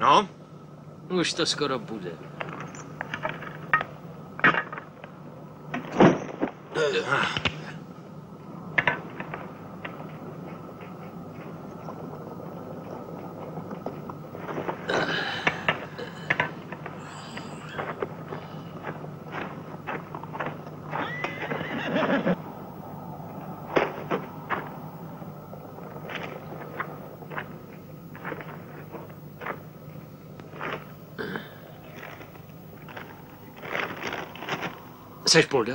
No? Už to skoro bude. Seš Polda?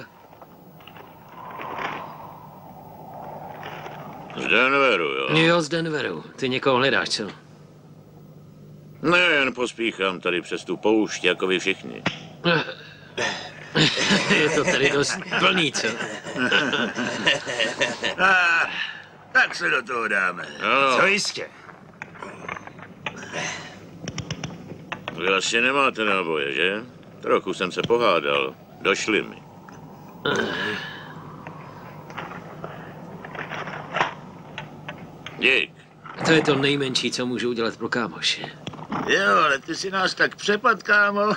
Z Denveru, jo? Jo, z Denveru. Ty někoho hledáš, co? Ne, jen pospíchám tady přes tu poušť, jako vy všichni. Je to tady dost plný, co? Tak se do toho dáme. No. Co jistě? Vy asi nemáte náboje, že? Trochu jsem se pohádal. Došli mi. Dík. To je to nejmenší, co můžu udělat pro kámoše. Jo, ale ty si nás tak přepad, kámo.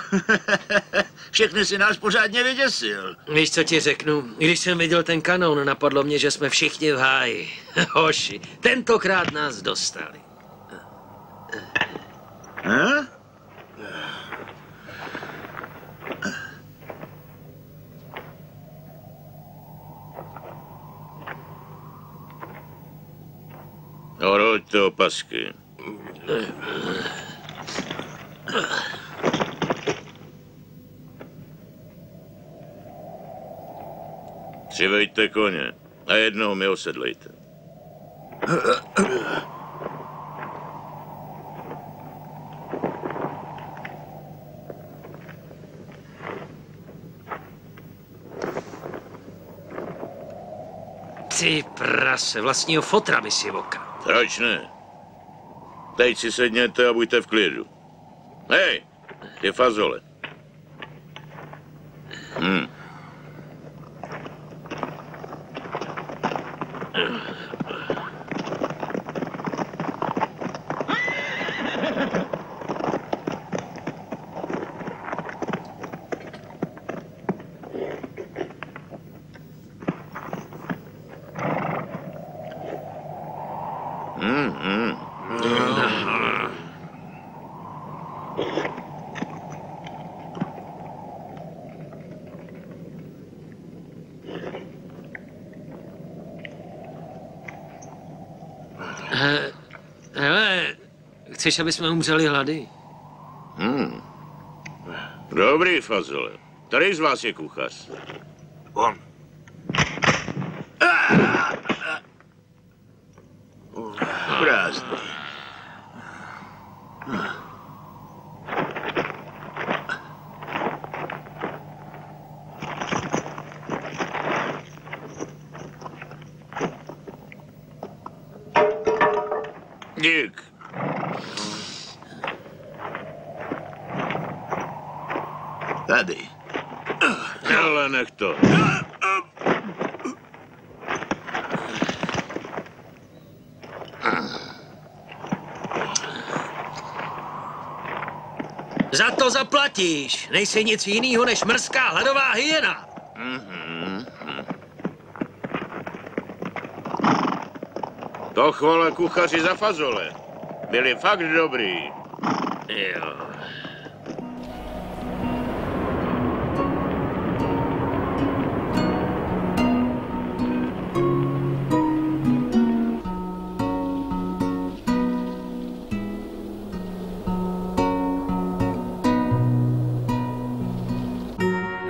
Všechny si nás pořádně vyděsil. Víš, co ti řeknu? Když jsem viděl ten kanon, napadlo mě, že jsme všichni v háji. Hoši, tentokrát nás dostali. Hm? Oroďte opasky. Přivejte koně a jednou mi osedlejte. Ty prase, vlastního fotra mi si voka. Proč ne? Teď si sedněte a buďte v klidu. Hej, ty fazole. Hele, chceš, aby jsme umřeli hlady? Dobrý, fazole. Který z vás je kuchař? On. Prázdný. Dík. Tady. Ale nech to. Za to zaplatíš. Nejsi nic jinýho než mrzká hladová hyena. To chvala kuchaři za fazole. Byli fakt dobrý. Jo.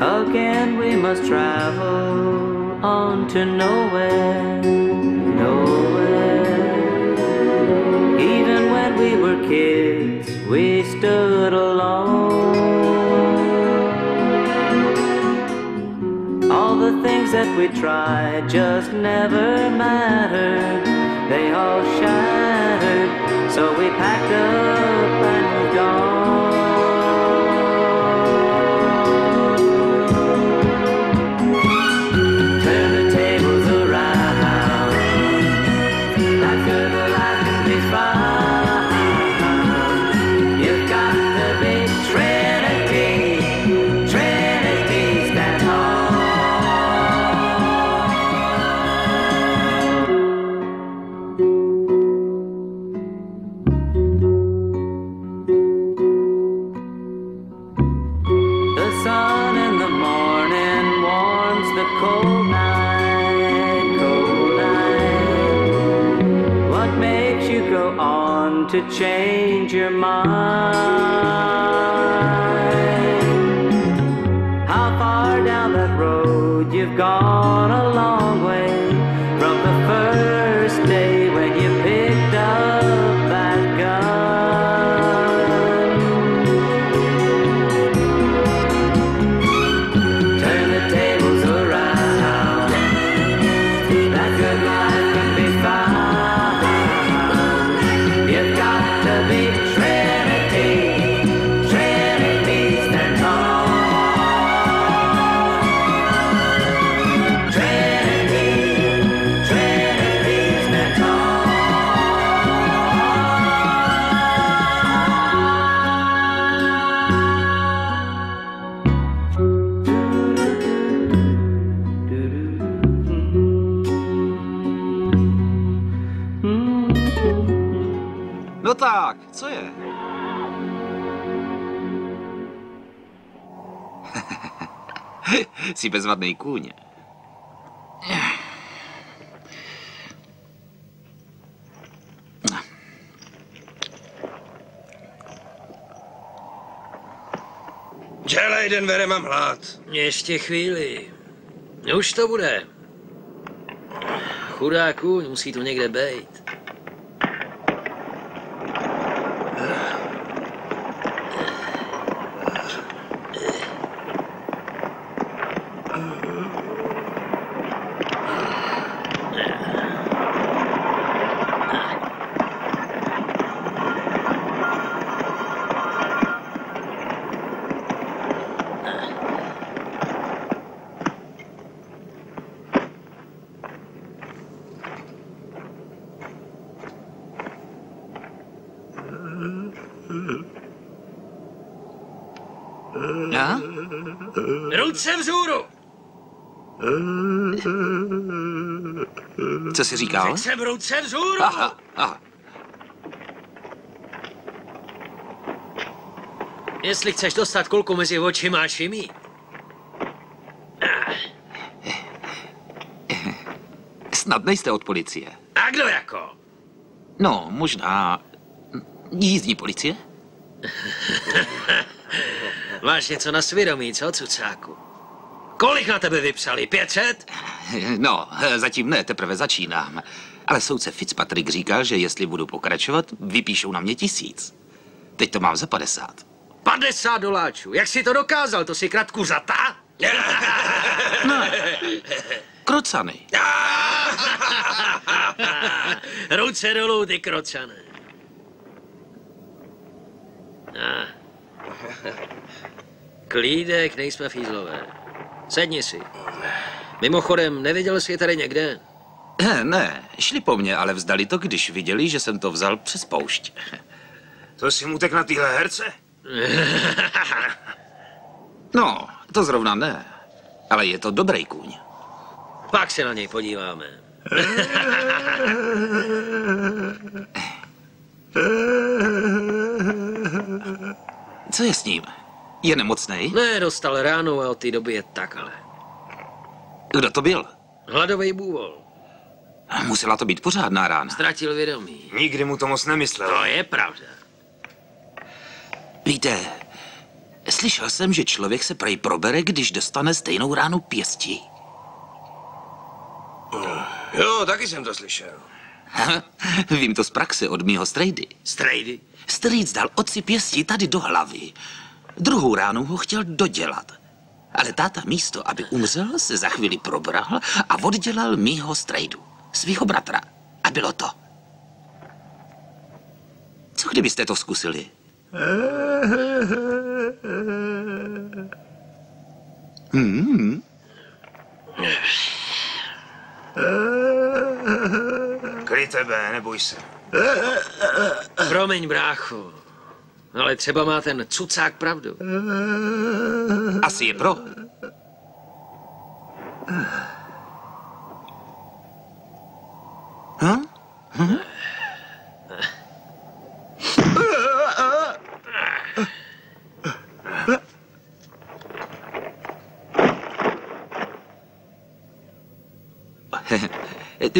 Again we must travel on to nowhere, nowhere. Even when we were kids, we stood alone. All the things that we tried just never mattered. They all shattered, so we packed up and moved on. You've got cold night, cold night. What makes you go on to change your mind? How far down that road you've gone a long way from the first day when you picked up that gun. Turn the tables around, that good life can be found. You've got to be Trinity, Trinity stand tall. Trinity, Trinity stand tall. No tak, co je? Jsi bezvadný kůň. Dělej, Denvere, mám hlad. Ještě chvíli. Už to bude. Chudák kůň, musí tu někde bejt. A? Ruce vzhůru! Co jsi říkal? Řekl jsem ruce vzhůru! Aha, aha. Jestli chceš dostat kulku mezi oči, máš ji mít. Snad nejste od policie. A kdo jako? No, možná jízdní policie? Máš něco na svědomí, co, cucáku? Kolik na tebe vypsali? 500? No, zatím ne, teprve začínám. Ale soudce Fitzpatrick říkal, že jestli budu pokračovat, vypíšou na mě 1000. Teď to mám za 50. $50. Jak jsi to dokázal? To si kradl kuřata? Krocany. Ruce dolů, ty krocané. Klídek, nejsme fízlové. Sedni si. Mimochodem, neviděl jsi je tady někde? Ne, šli po mně, ale vzdali to, když viděli, že jsem to vzal přes poušť. To jsi mu utek na téhle herce? No, to zrovna ne. Ale je to dobrý kůň. Pak se na něj podíváme. Co je s ním? Je nemocnej? Ne, dostal ránu a od té doby je takhle. Kdo to byl? Hladový bůvol. Musela to být pořádná rána. Ztratil vědomí. Nikdy mu to moc nemyslel. To je pravda. Víte, slyšel jsem, že člověk se prej probere, když dostane stejnou ránu pěstí. Jo, taky jsem to slyšel. Vím to z praxe od mýho strejdy. Strejdy. Strýc dal otci pěstí tady do hlavy. Druhou ránu ho chtěl dodělat. Ale táta místo, aby umřel, se za chvíli probral a oddělal mýho strejdu, svýho bratra. A bylo to. Co kdybyste to zkusili? Kryj tebe, neboj se. Promiň, brácho. Ale třeba má ten cucák pravdu. Asi je pro.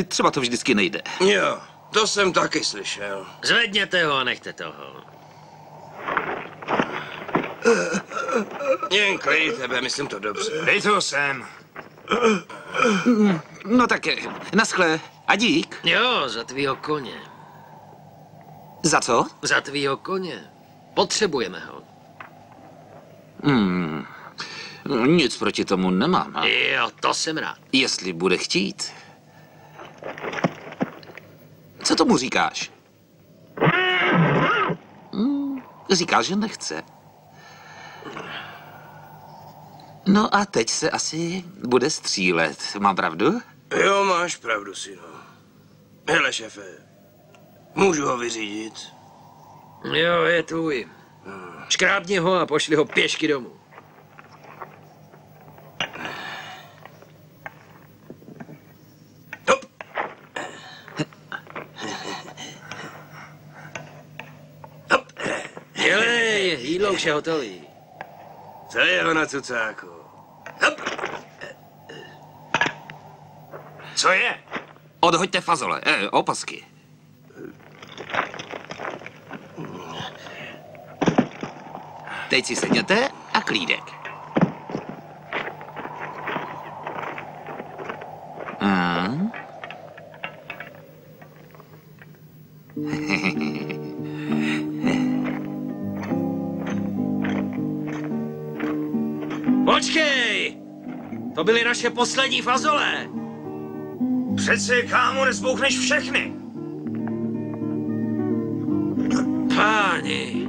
Třeba to vždycky nejde. Jo, to jsem taky slyšel. Zvedněte ho a nechte toho. Jen klid tebe, myslím to dobře. Dej to sem. No tak, naschle a dík. Jo, za tvýho koně. Za co? Za tvýho koně. Potřebujeme ho. Nic proti tomu nemám. Jo, to jsem rád. Jestli bude chtít. Co tomu říkáš? Říká, že nechce. No a teď se asi bude střílet. Mám pravdu? Jo, máš pravdu, synu. Hele, šefe, můžu ho vyřídit? Jo, je tvůj. Škrábni ho a pošli ho pěšky domů. Hop. Hop. Jelej, jídlo už je hotový. To je ho na cucáku. Hop. Co je? Odhoďte fazole, opasky. Teď si sedněte a klídek. Počkej! To byly naše poslední fazole. Přece, kámo, nezbouchneš všechny. Páni.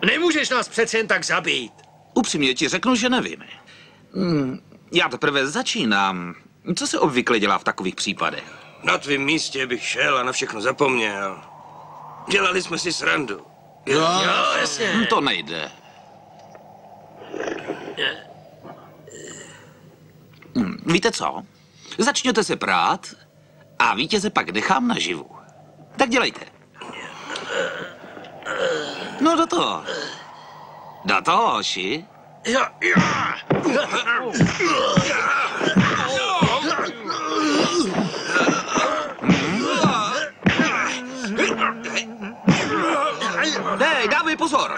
Nemůžeš nás přece jen tak zabít. Upřímně ti řeknu, že nevím. Já teprve začínám. Co se obvykle dělá v takových případech? Na tvém místě bych šel a na všechno zapomněl. Dělali jsme si srandu. Jo, jasně. To nejde. Víte co? Začněte se prát a vítěze pak nechám naživu. Tak dělejte. No do toho. Do toho, hoši. Jo. Hej, dávej pozor.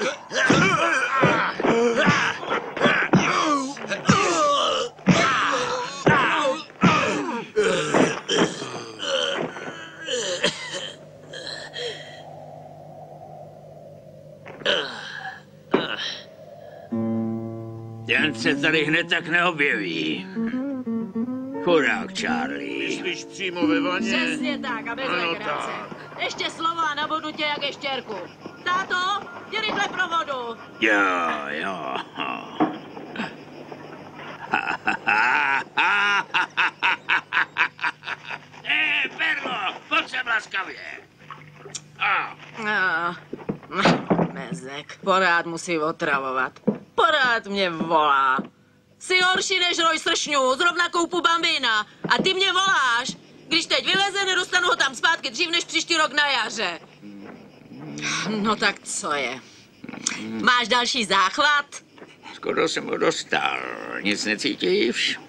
Ten se tady hned tak neobjeví. Chudák Charlie. Myslíš přímo ve vaně? Přesně tak, a bez legrace. Ještě slovo a nabodu tě jak ještěrku. Táto, jdi rychle pro vodu. Jo. Perlo, pojď sem laskavě. Mezek, porád musí otravovat. Porád mě volá. Jsi horší než roj sršňů, zrovna koupu bambína. A ty mě voláš. Když teď vyleze, nedostanu ho tam zpátky dřív než příští rok na jaře. No tak co je? Máš další záchvat? Skoro jsem ho dostal. Nic necítíš?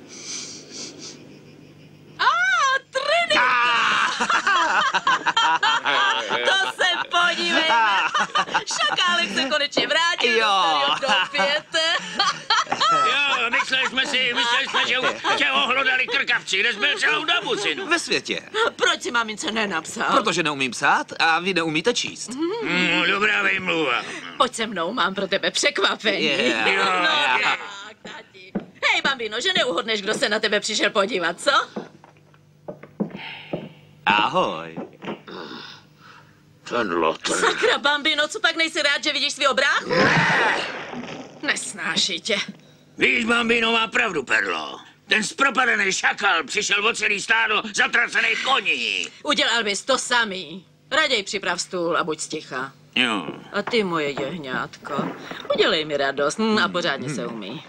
To se podívejme. Šakálek se konečně vrátil. Jo. Do pěte. Jo, mysleli jsme, že tě ohlodali krkavci, kde jsi byl celou dobu, synu. Ve světě. Proč si mamince nenapsal? Protože neumím psát a vy neumíte číst. Dobrá výmluva. Pojď se mnou, mám pro tebe překvapení. Yeah. No tak, tati. Hej, bambino, že neuhodneš, kdo se na tebe přišel podívat, co? Ahoj. Ten Lotr. Sakra, bambino, co pak nejsi rád, že vidíš svýho bráchu? Nesnáší tě. Víš, bambino má pravdu, Perlo. Ten zpropadený šakal přišel o celý stádo zatracených koní. Udělal bys to samý. Raději připrav stůl a buď sticha. Jo. A ty, moje jehňátko, udělej mi radost a pořádně se umí.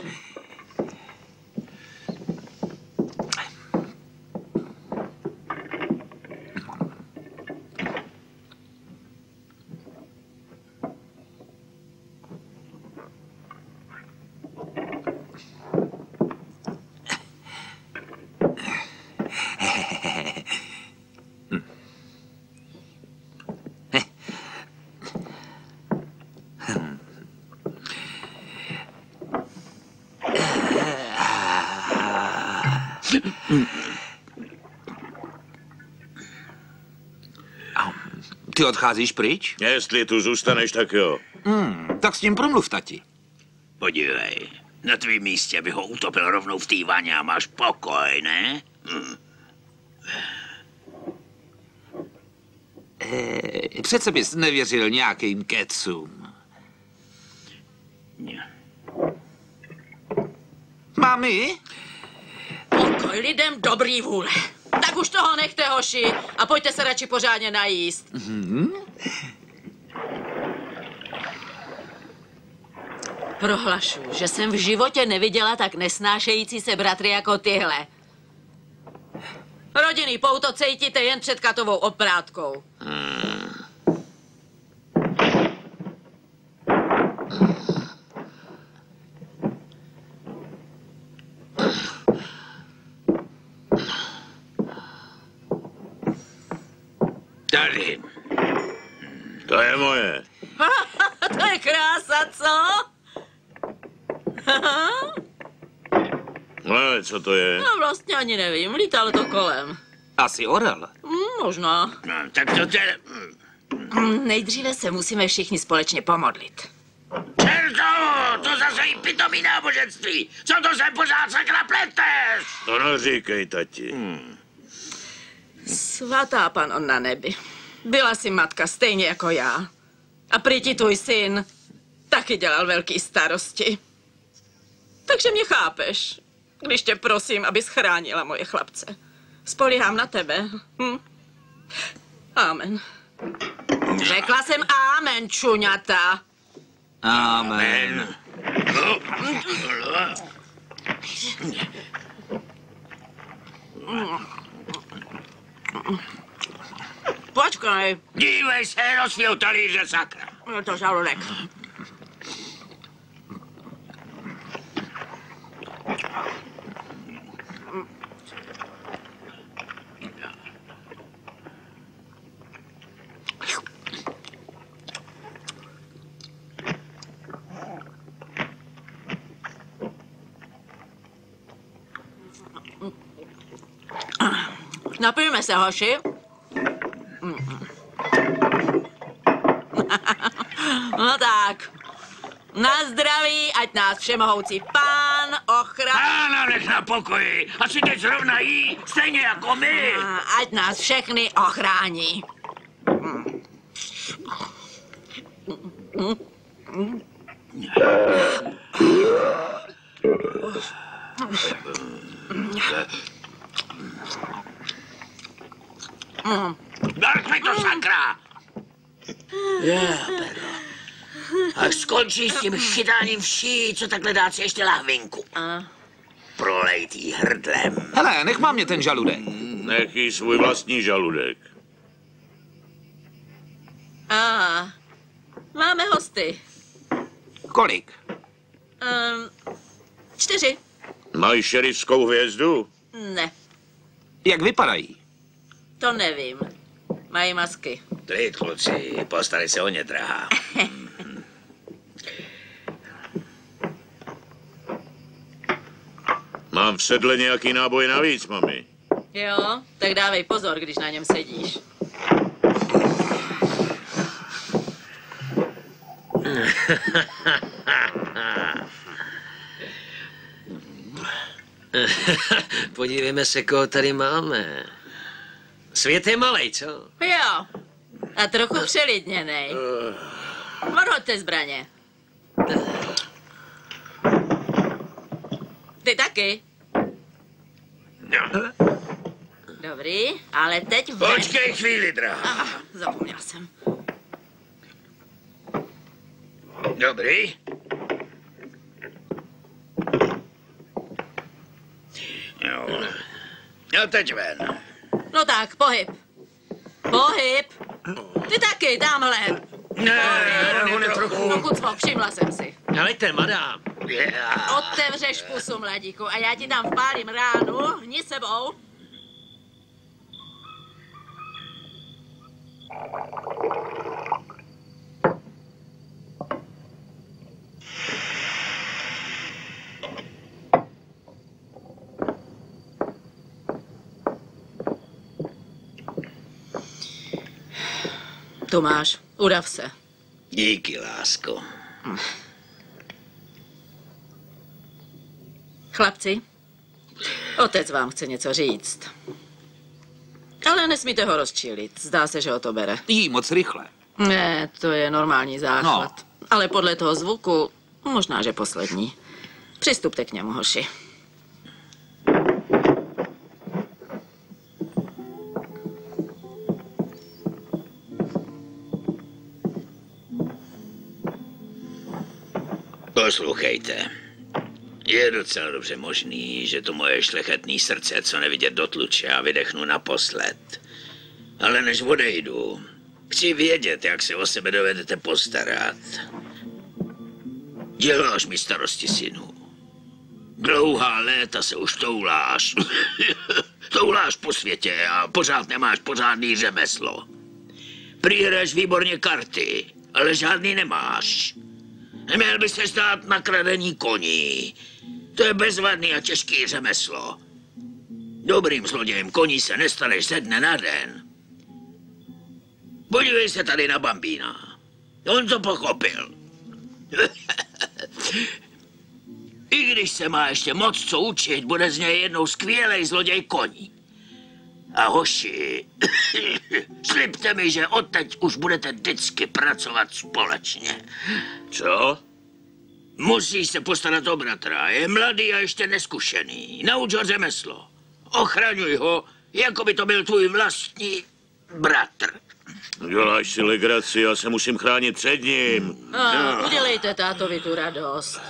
Ty odcházíš pryč? Jestli tu zůstaneš, tak jo. Tak s tím promluv, tati. Podívej, na tvým místě bych ho utopil rovnou v té vaně a máš pokoj, ne? Přece bys nevěřil nějakým kecům. Mami? Pokoj lidem dobrý vůle. Tak už toho nechte, hoši, a pojďte se radši pořádně najíst. Prohlašu, že jsem v životě neviděla tak nesnášející se bratry jako tyhle. Rodinný pouto cítíte jen před katovou oprátkou. Tady. To je moje. To je krása, co? No, ale co to je? No vlastně ani nevím, lítal to kolem. Asi orel. Možná. No, tak to je... Nejdříve se musíme všichni společně pomodlit. Čerto, to zase jí pitomý náboženství. Co to se pořád sakra pleteš? To neříkej, tati. Svatá Pan na nebi. Byla si matka stejně jako já. A prý ti tvůj syn taky dělal velký starosti. Takže mě chápeš, když tě prosím, abys chránila moje chlapce. Spolíhám na tebe. Amen. Řekla jsem amen, čuňata. Amen. Počkej, Dívej se do svého talíře, sakra. je to žaludek. Napijeme se, hoši. No tak. Na zdraví, ať nás všemohoucí pán ochrání. Pána nech na pokoji. Asi teď zrovna jí, stejně jako my. Ať nás všechny ochrání. Dal mi to, sakra. Až skončí s tím chytáním vší, co takhle dát si ještě lahvinku. Prolejtý hrdlem. Hele, nech má mě ten žaludek. Nech jí svůj vlastní žaludek. Máme hosty. Kolik? 4. Mají šerifskou hvězdu? Ne, Jak vypadají? to nevím. Mají masky. Klid, kluci, postarej se o ně, drahá. Mám v sedle nějaký náboj navíc, mami. Jo, tak dávej pozor, když na něm sedíš. Podívejme se, koho tady máme. Svět je malej, co? Jo, a trochu přelidněnej. Odhoďte zbraně. Ty taky. Dobrý, ale teď ven. Počkej chvíli, drahá. Aha, zapomněl jsem. Dobrý. Jo. No teď ven. No tak, pohyb. Pohyb. Ty taky, tamhle. Ne, on je trochu... No kucmo, všimla jsem si. Helejte, madám. Otevřeš pusu, mladíku, a já ti tam vpálím ránu, hni sebou. Tomáš, udav se. Díky, lásko. Chlapci, otec vám chce něco říct. Ale nesmíte ho rozčilit, zdá se, že ho to bere. Jí moc rychle. Ne, to je normální záchvat. No. Ale podle toho zvuku, možná, že poslední. Přistupte k němu, hoši. Poslouchejte. Je docela dobře možný, že to moje šlechetný srdce, co nevidět dotluče a vydechnu naposled. Ale než odejdu, chci vědět, jak se o sebe dovedete postarat. Děláš mi starosti, synu. Dlouhá léta se už touláš. Touláš po světě a pořád nemáš pořádný řemeslo. Prý hraješ výborně karty, ale žádný nemáš. Neměl by se stát nakradení koní. To je bezvadný a těžký řemeslo. Dobrým zlodějem koní se nestaneš ze dne na den. Podívej se tady na Bambína. On to pochopil. I když se má ještě moc co učit, bude z něj jednou skvělej zloděj koní. A hoši, slibte mi, že odteď už budete vždycky pracovat společně. Co? Musíš se postarat o bratra. Je mladý a ještě neskušený. Nauč ho řemeslo. Ochraňuj ho, jako by to byl tvůj vlastní bratr. Děláš si legraci, já se musím chránit před ním. No. Udělejte tátovi tu radost.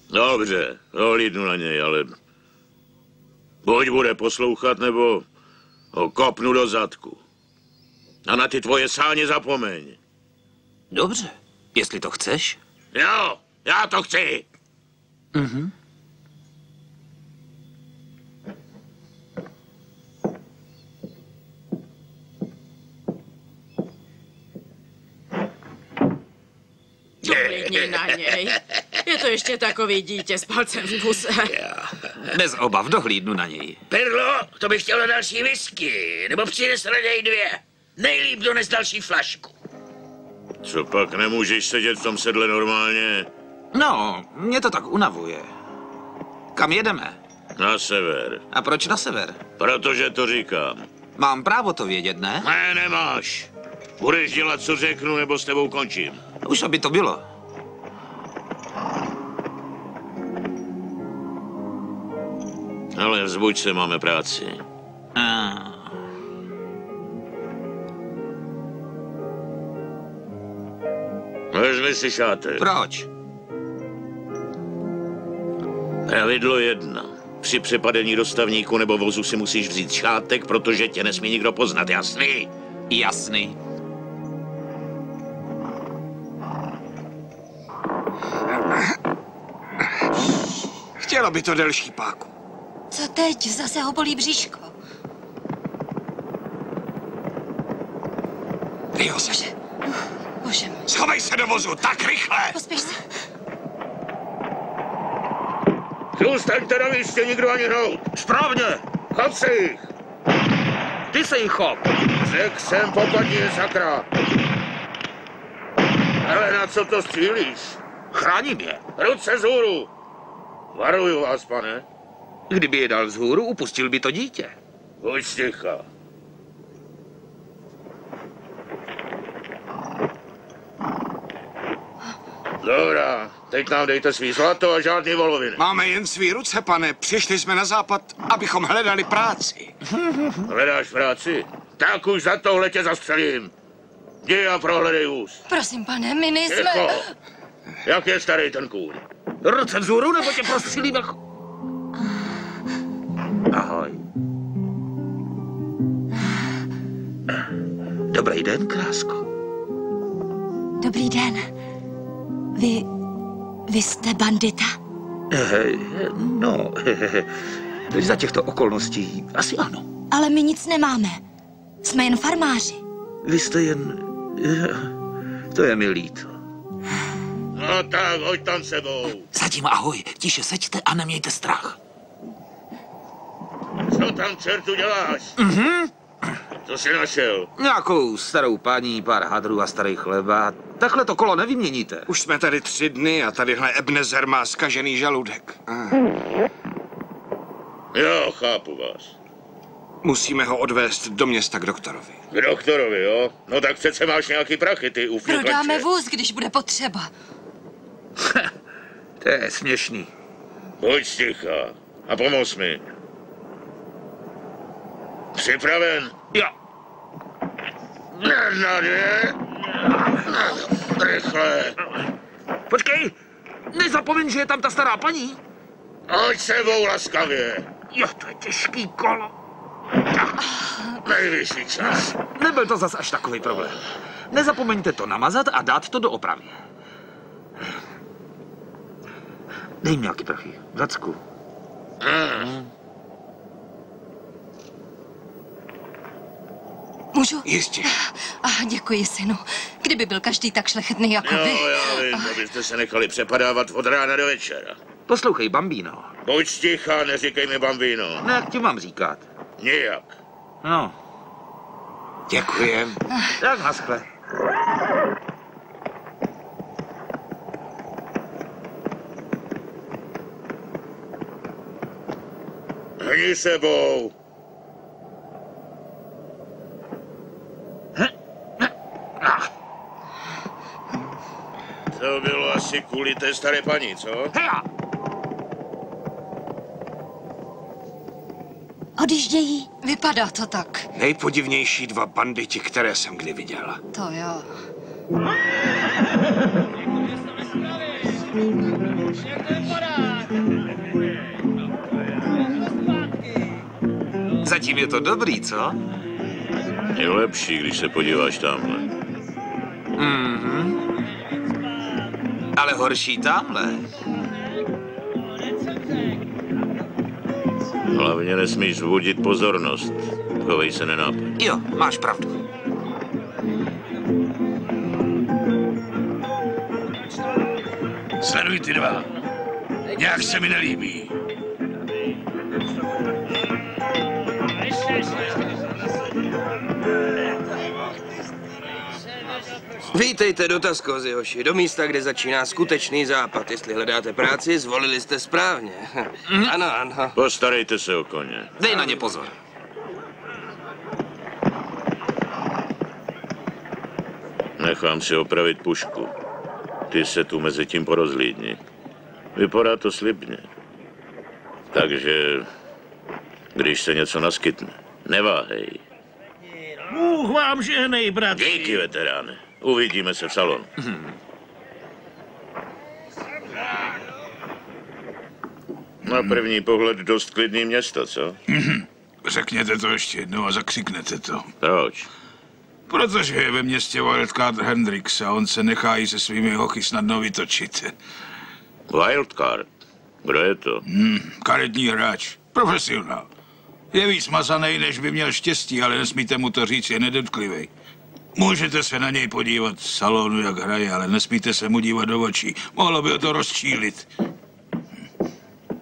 Dobře, dohlídnu na něj, ale... buď bude poslouchat, nebo ho kopnu do zadku. A na ty tvoje sáně zapomeň. Dobře, jestli to chceš. Jo, já to chci. Mhm. Dohlídni na něj. Je to ještě takový dítě s palcem v puse. Bez obav dohlídnu na něj. Perlo, to bych chtěla další whisky, nebo přines raději 2. Nejlíp dones další flašku. Co pak, nemůžeš sedět v tom sedle normálně? No, mě to tak unavuje. Kam jedeme? Na sever. A proč na sever? Protože to říkám. Mám právo to vědět, ne? Ne, nemáš. Budeš dělat, co řeknu, nebo s tebou končím. Už aby to bylo. Ale vzbuď se, máme práci. Vezmi si šátek. Proč? Pravidlo 1. Při přepadení do stavníku nebo vozu si musíš vzít šátek, protože tě nesmí nikdo poznat, jasný? Jasný. Chtěla by to delší páku. Co teď? Zase ho bolí bříško. Riose, Bože můj. schovej se do vozu, tak rychle! Pospěš se. Zůstaňte na místě, nikdo ani hnout. Správně. Chop se jich. Ty se jich chop. Řek jsem, popadni je sakra. Ale na co to střílíš? Chráním je. Ruce vzhůru. Varuju vás, pane. Kdyby je dal vzhůru, upustil by to dítě. Buď ticha. Dobrá. Teď nám dejte svý zlato a žádný voloviny. Máme jen svý ruce, pane. Přišli jsme na západ, abychom hledali práci. Hledáš práci? Tak už za tohle tě zastřelím. Jdi a prohledej vůz. Prosím, pane, my nejsme... Ticho. Jak je starý ten kůň? Ruce vzhůru, nebo tě prostřelíme. Ahoj. Dobrý den, krásko. Dobrý den. Vy jste bandita? No, za těchto okolností asi ano. Ale my nic nemáme. Jsme jen farmáři. Vy jste jen... To je mi líto. No tak, hoď tam sebou. Zatím ahoj, tiše seďte a nemějte strach. Co tam, čertu, děláš? Co jsi našel? Nějakou starou paní, pár hadrů a starý chleba. Takhle to kolo nevyměníte. Už jsme tady 3 dny a tadyhle Ebenezer má zkažený žaludek. Jo, chápu vás. Musíme ho odvést do města k doktorovi. K doktorovi, jo? No tak přece máš nějaký prachy, ty ufňuklače. Prodáme vůz, když bude potřeba. To je směšný. Buď sticha a pomoz mi. Připraven? Jo. 1, 2. Rychle. Počkej, nezapomeň, že je tam ta stará paní. Hoď sebou laskavě. Jo, to je těžký kolo. Nejvyšší čas. Nebyl to zas až takový problém. Nezapomeňte to namazat a dát to do opravy. Dej mi nějaký prachy. Vacku. Můžu? Jistě. Děkuji, synu. Kdyby byl každý tak šlechetný jako vy. Jo, já vím, abyste se nechali přepadávat od rána do večera. Poslouchej, bambíno. Buď sticha, neříkej mi bambino. No, jak ti mám říkat? Nijak. No, Děkujem. tak naschle. Hni sebou. To bylo asi kvůli té staré paní, co? Heja! Odjíždějí? Vypadá to tak. Nejpodivnější 2 banditi, které jsem kdy viděl. To jo. Zatím je to dobrý, co? Je lepší, když se podíváš tamhle. Ale horší tamhle. Hlavně nesmíš vzbudit pozornost. Chovej se nenápadně. Jo, máš pravdu. Sleduj ty 2. Nějak se mi nelíbí. Vítejte do Taskozy, hoši, do místa, kde začíná skutečný západ. Jestli hledáte práci, zvolili jste správně. Ano, ano. Postarejte se o koně. Dej na ně pozor. Nechám si opravit pušku. Ty se tu mezi tím porozhlídni. Vypadá to slibně. Takže, když se něco naskytne, neváhej. Bůh vám žehnej, bratři. Díky, veteráne. Uvidíme se v salonu. Na první pohled dost klidný město, co? Řekněte to ještě jednou a zakřiknete to. Proč? Protože je ve městě Wildcard Hendrix a on se nechá i se svými hochy snadno vytočit. Wildcard? Kdo je to? Karetní hráč. Profesionál. Je víc mazanej, než by měl štěstí, ale nesmíte mu to říct, je nedotklivej. Můžete se na něj podívat v salonu, jak hraje, ale nesmíte se mu dívat do očí. Mohlo by ho to rozčílit.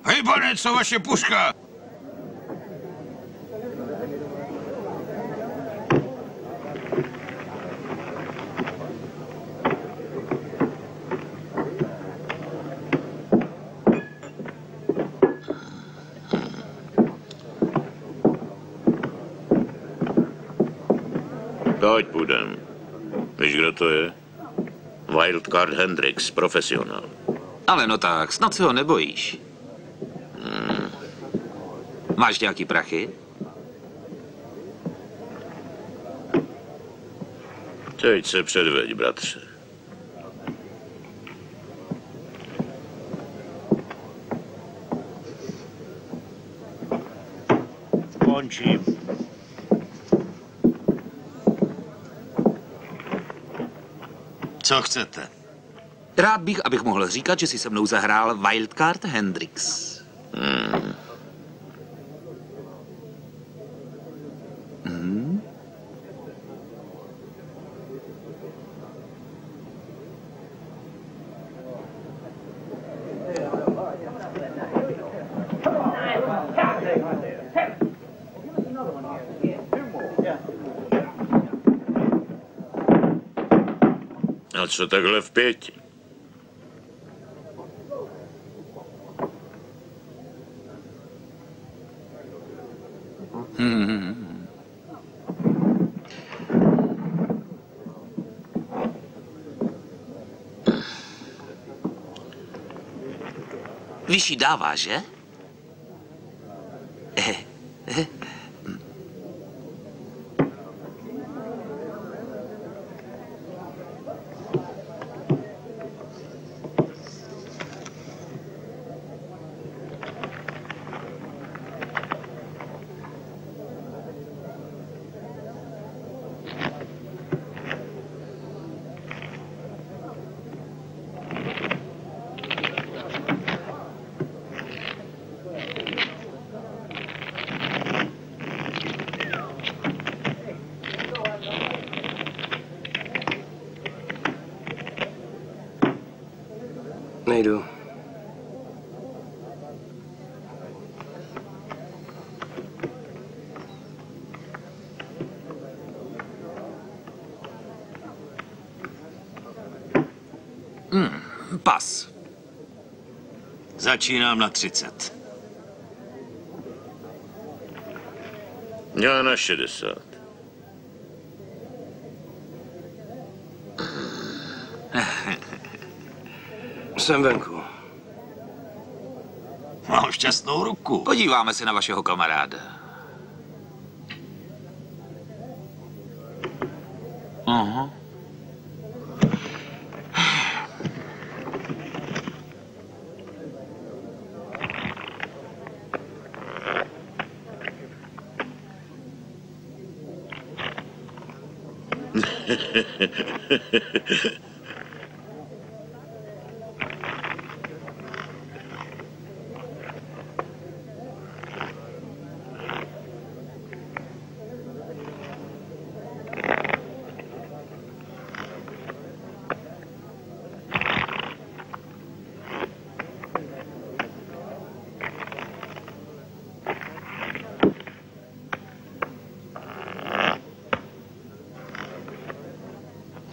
Hej, pane, co vaše puška? Pojď půjdem. Víš, kdo to je? Wildcard Hendrix, profesionál. Ale no tak, snad se ho nebojíš. Máš nějaký prachy? Teď se předveď, bratře. Končím. Co chcete? Rád bych, abych mohl říkat, že si se mnou zahrál Wildcard Hendrix. A co takhle v 5? Vyšší dává, že? Nejdu. Pas. Začínám na 30. Já na 60. Jsem venku. Mám šťastnou ruku. Podíváme se na vašeho kamaráda. Aha.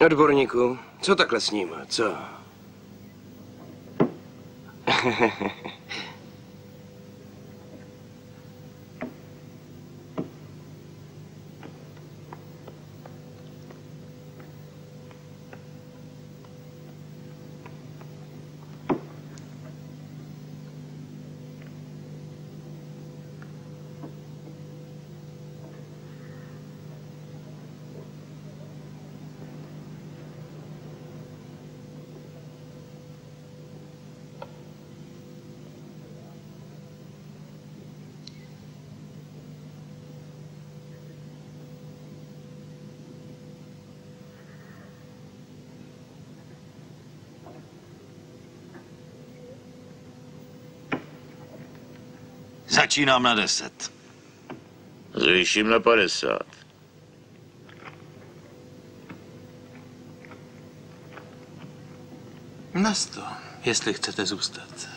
Odborníku, co takhle s ním? Co? Začínám na 10. Zvýším na 50. Na 100, jestli chcete zůstat.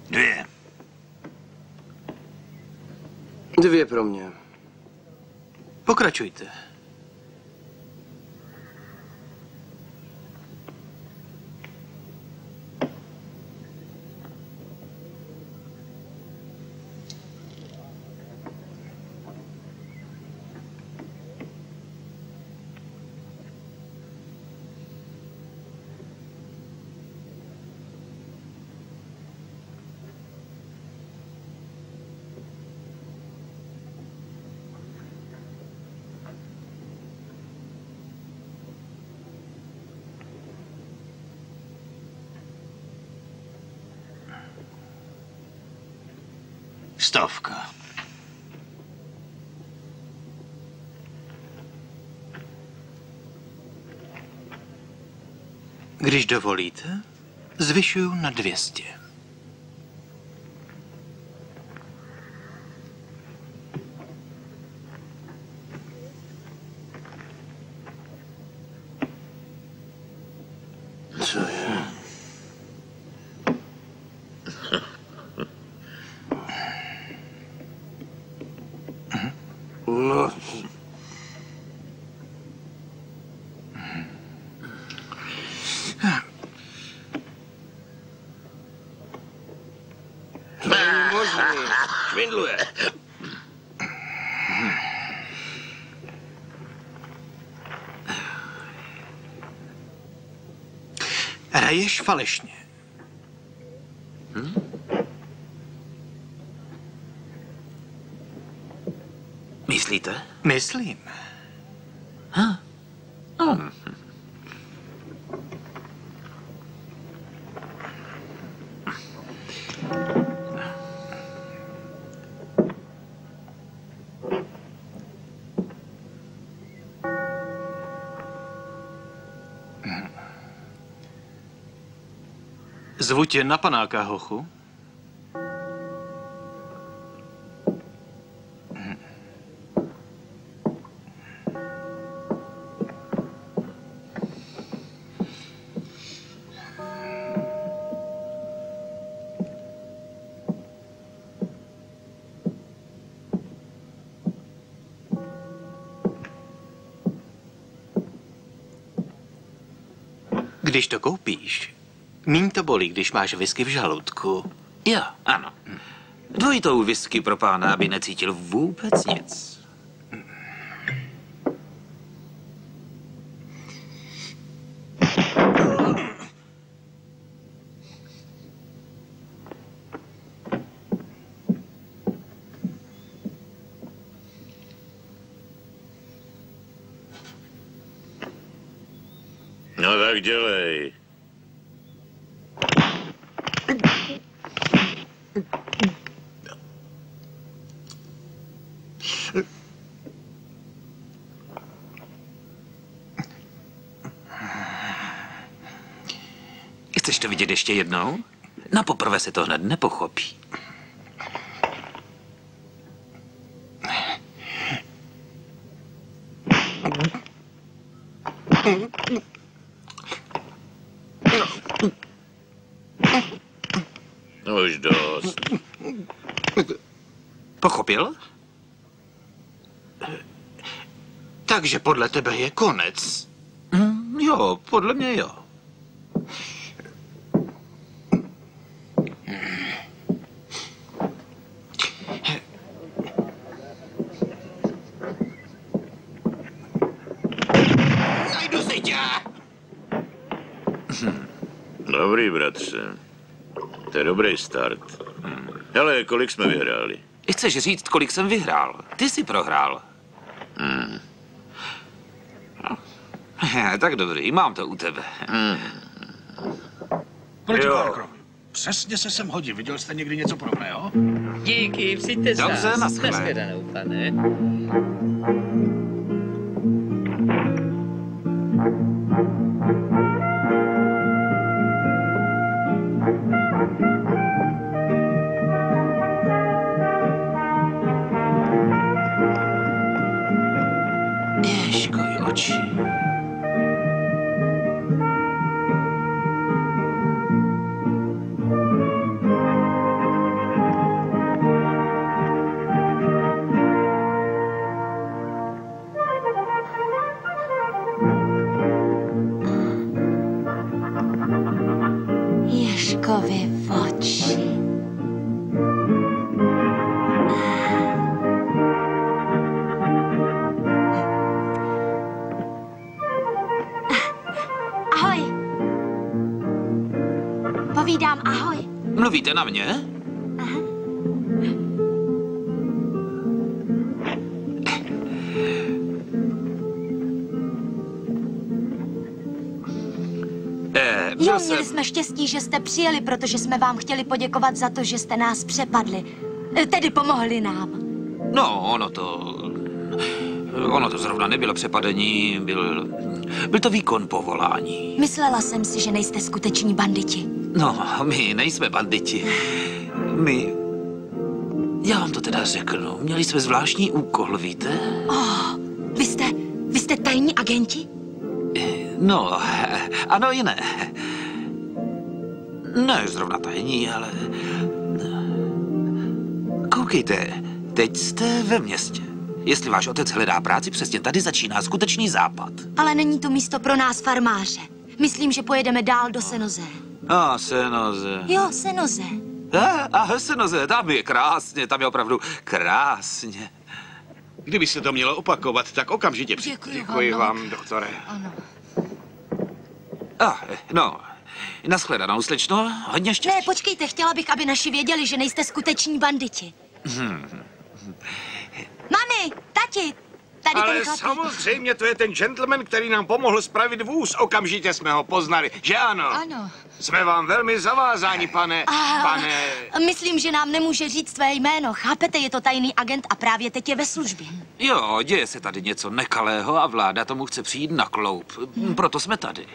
Dvě. 2 pro mě. Pokračujte. 100. Když dovolíte, zvyšuju na 200. Co je? No. To není možný. Švindluje. Hraješ falešně. Myslíte? Myslím. Zvu tě na panáka, hochu. Když to koupíš, míň to bolí, když máš whisky v žaludku. Jo, ano. Dvojitou whisky pro pána, aby necítil vůbec nic. No tak dělej. Chceš to vidět ještě jednou? Na poprvé se to hned nepochopí. No už dost. Pochopil? Takže podle tebe je konec. Jo, podle mě jo. Najdu si tě! Dobrý, bratře. To je dobrý start. Hele, kolik jsme vyhráli? Chceš říct, kolik jsem vyhrál? Ty jsi prohrál. Tak dobrý, mám to u tebe. Proti Parkerovi. Přesně se sem hodí. Viděl jste někdy něco podobného? Díky, přijďte Dobře, zás. naschle. Nashledanou, pane. Ježkoj oči. Ježkovi oči. Ahoj. Povídám ahoj. Mluvíte na mě? Jo, měli jsme štěstí, že jste přijeli, protože jsme vám chtěli poděkovat za to, že jste nás přepadli. Tedy pomohli nám. No, ono to zrovna nebylo přepadení, byl to výkon povolání. Myslela jsem si, že nejste skuteční banditi. No, my nejsme banditi. Já vám to teda řeknu. Měli jsme zvláštní úkol, víte? Vy jste tajní agenti? No, ano i ne. Ne zrovna tajní, ale... Koukejte, teď jste ve městě. Jestli váš otec hledá práci, přesně tady začíná skutečný západ. Ale není to místo pro nás farmáře. Myslím, že pojedeme dál do Senoze. Senoze. Jo, Senoze. Senoze, tam je krásně, tam je opravdu krásně. Kdyby se to mělo opakovat, tak okamžitě Děkuji vám, doktore. Ano. Nashledanou, slečno, hodně štěstí. Ne, počkejte, chtěla bych, aby naši věděli, že nejste skuteční banditi. Mami, tati, tady Ale ten chlapík. samozřejmě to je ten gentleman, který nám pomohl spravit vůz. Okamžitě jsme ho poznali, že ano? Ano. Jsme vám velmi zavázáni, pane... Myslím, že nám nemůže říct své jméno. Chápete, je to tajný agent a právě teď je ve službě. Jo, děje se tady něco nekalého a vláda tomu chce přijít na kloup. Proto jsme tady.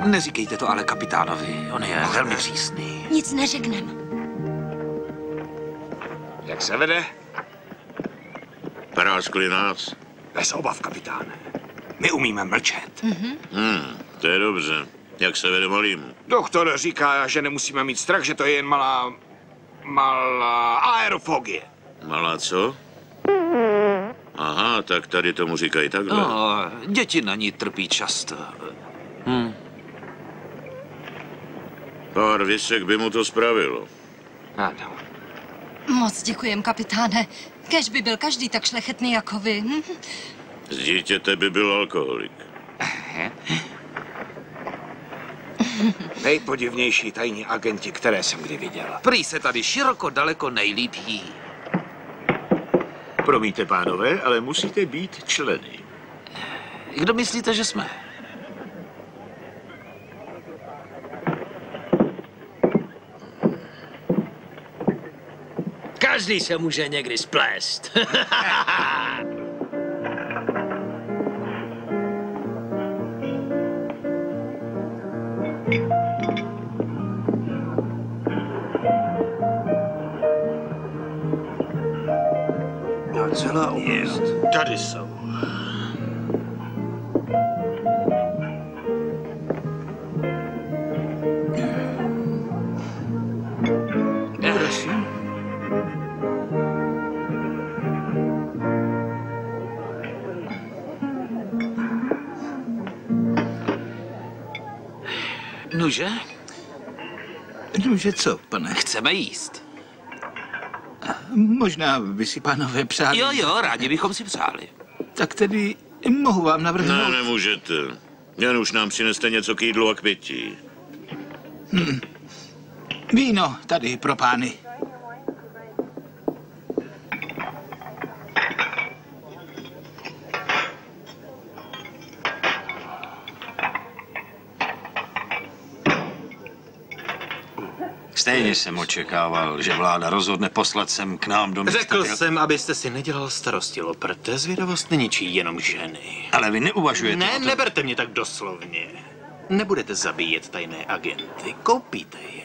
Neříkejte to ale kapitánovi, on je velmi přísný. Nic neřeknem. Jak se vede? Práskli nás. Bez obav, kapitáne. My umíme mlčet. To je dobře. Jak se vede malým? Doktor říká, že nemusíme mít strach, že to je jen malá aerofogie. Malá co? Aha, tak tady tomu říkají takhle. No, děti na ní trpí často. Pár visek by mu to spravilo. Ano. Moc děkujem, kapitáne. Kéž by byl každý tak šlechetný jako vy. Z dítěte by byl alkoholik. Nejpodivnější tajní agenti, které jsem kdy viděl. Prý se tady široko daleko nejlíp jí. Promiňte, pánové, ale musíte být členy. Kdo myslíte, že jsme? Každý se může někdy splést. Celá oblast. Tady jsou. Prosím. Nuže? Nuže co, pane? Chceme jíst. Možná by si pánové přáli. Jo, rádi bychom si přáli. Tak tedy mohu vám navrhnout... Ne, nemůžete. Jen už nám přineste něco k jídlu a k pití. Víno tady pro pány. Stejně jsem očekával, že vláda rozhodne poslat sem k nám do města. Řekl jsem, abyste si nedělal starosti, Loperte. Zvědavost neničí jenom ženy. Ale vy neuvažujete Ne, o tom... neberte mě tak doslovně. Nebudete zabíjet tajné agenty, koupíte je.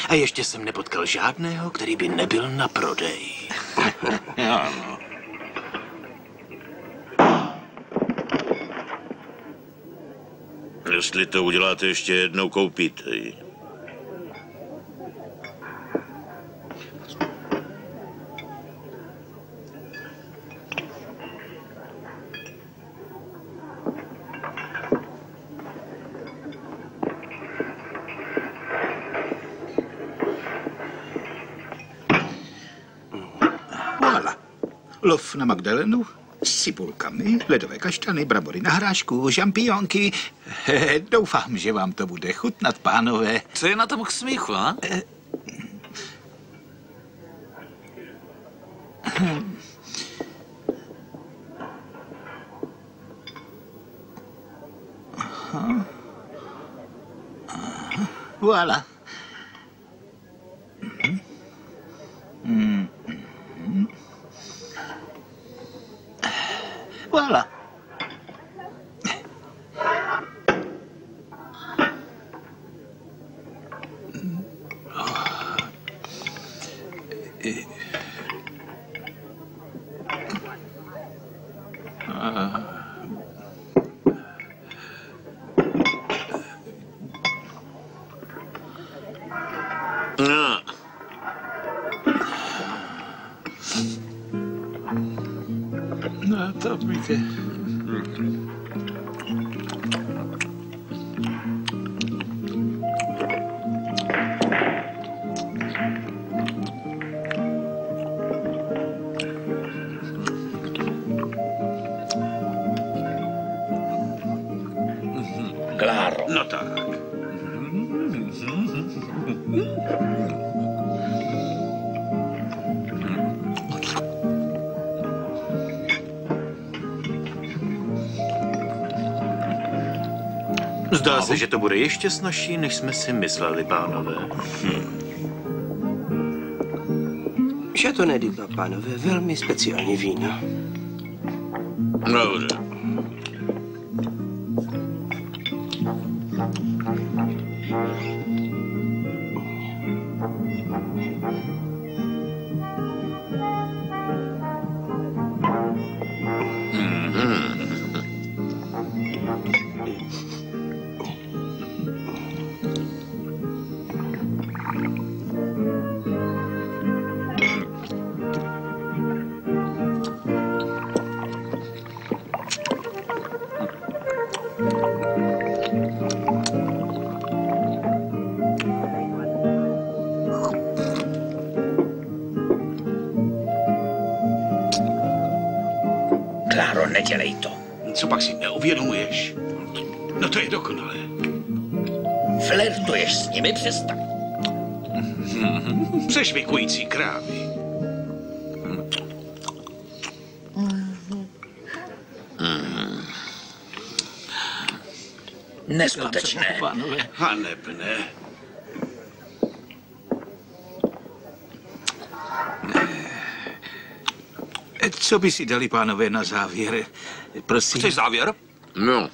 A ještě jsem nepotkal žádného, který by nebyl na prodej. Ano. Jestli to uděláte ještě jednou, koupíte ji. Voilà. Lov na Magdalenu s cibulkami, ledové kaštany, brambory na hrášku, žampionky. Doufám, že vám to bude chutnat, pánové. Co je na tom k smíchu, a? Voilà. Voilà. No, to víte. Kláro. No tak. Zdá se, že to bude ještě snazší, než jsme si mysleli, pánové. Chateauneuf du Pape, pánové, velmi speciální víno. Dobře. Kláro, nedělej to. Co pak si neuvědomuješ? No to je dokonalé. Flirtuješ s nimi, přestaň. Přešvikující krávy. Neskutečné. Hanebné. Co by si dali, pánové, na závěr? Prosím. Chceš závěr? No.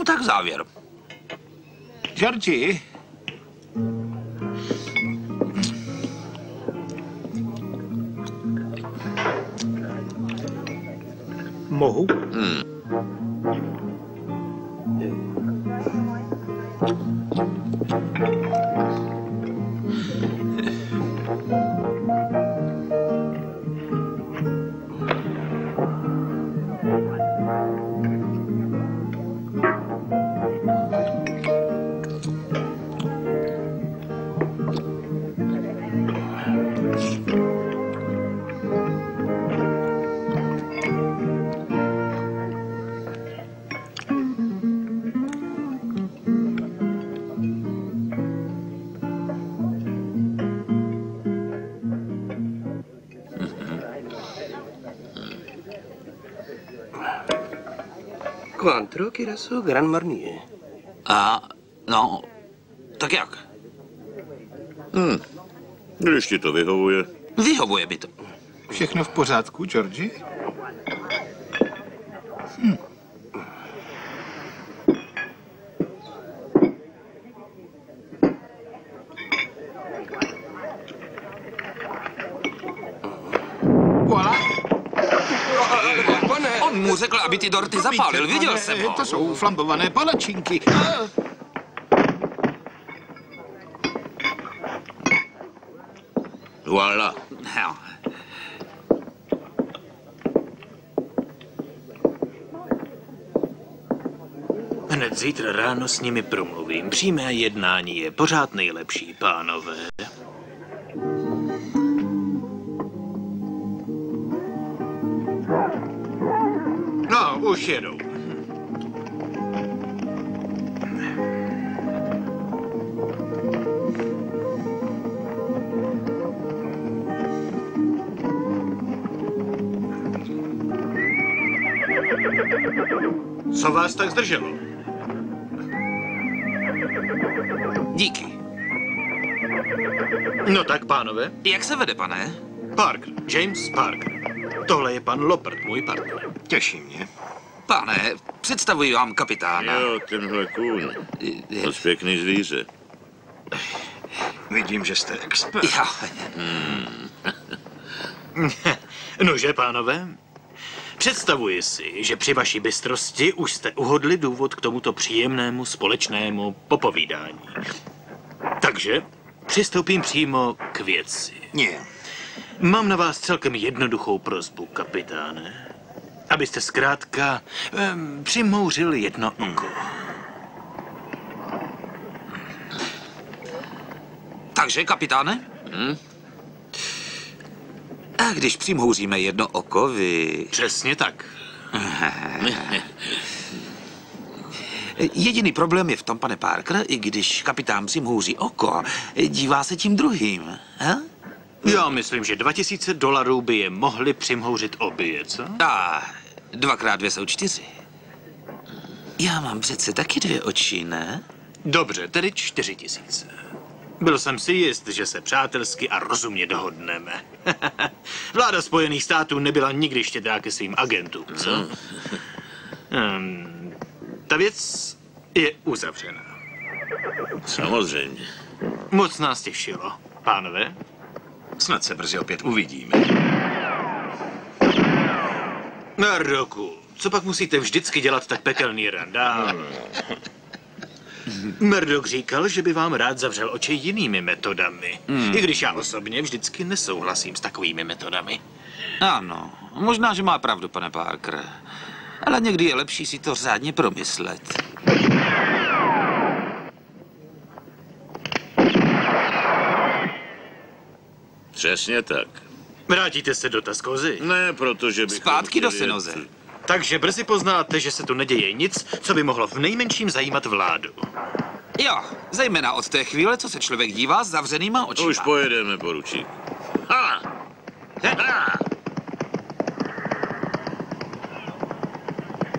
Tak závěr. Georgi? Mohu? Cointreau, Curaçao, Grand Marnier. No, tak jak? Když ti to vyhovuje. Vyhovuje mi to. Všechno v pořádku, Georgi? On mu řekl, aby ty dorty zapálil, viděl jsem ho. To jsou flambované palačinky. Voilà. Jo. Hned zítra ráno s nimi promluvím. Přímé jednání je pořád nejlepší, pánové. No, už jedou. Co vás tak zdrželo? Díky. No tak, pánové. Jak se vede, pane? Parker, James Parker. Tohle je pan Lopert, můj partner. Těší mě. Pane, představuji vám kapitána. Jo, tenhle kůň. Moc pěkný zvíře. Vidím, že jste expert. Já. Nože, pánové? Představuji si, že při vaší bystrosti už jste uhodli důvod k tomuto příjemnému společnému popovídání. Takže přistoupím přímo k věci. Mám na vás celkem jednoduchou prosbu, kapitáne. Abyste zkrátka přimhouřil jedno oko. Takže, kapitáne? A když přimhouříme jedno oko, vy... Přesně tak. Jediný problém je v tom, pane Parker, i když kapitán přimhouří oko, dívá se tím druhým. Ha? Já myslím, že $2000 by je mohli přimhouřit obě, co? A 2x2 jsou 4. Já mám přece taky 2 oči, ne? Dobře, tedy 4000. Byl jsem si jist, že se přátelsky a rozumně dohodneme. Vláda Spojených států nebyla nikdy štědrá ke svým agentům, co? Ta věc je uzavřená. Samozřejmě. Moc nás těšilo, pánové. Snad se brzy opět uvidíme. Murdochu, co pak musíte vždycky dělat tak pekelný randál? Murdoch říkal, že by vám rád zavřel oči jinými metodami. I když já osobně vždycky nesouhlasím s takovými metodami. Ano, možná, že má pravdu, pane Parker. Ale někdy je lepší si to řádně promyslet. Přesně tak. Vrátíte se do Taskozy? Ne, protože bych... Zpátky do Synoze. Takže brzy poznáte, že se tu neděje nic, co by mohlo v nejmenším zajímat vládu. Jo, zejména od té chvíle, co se člověk dívá s zavřenýma očima. Už pojedeme, poručík. Ha! Ha!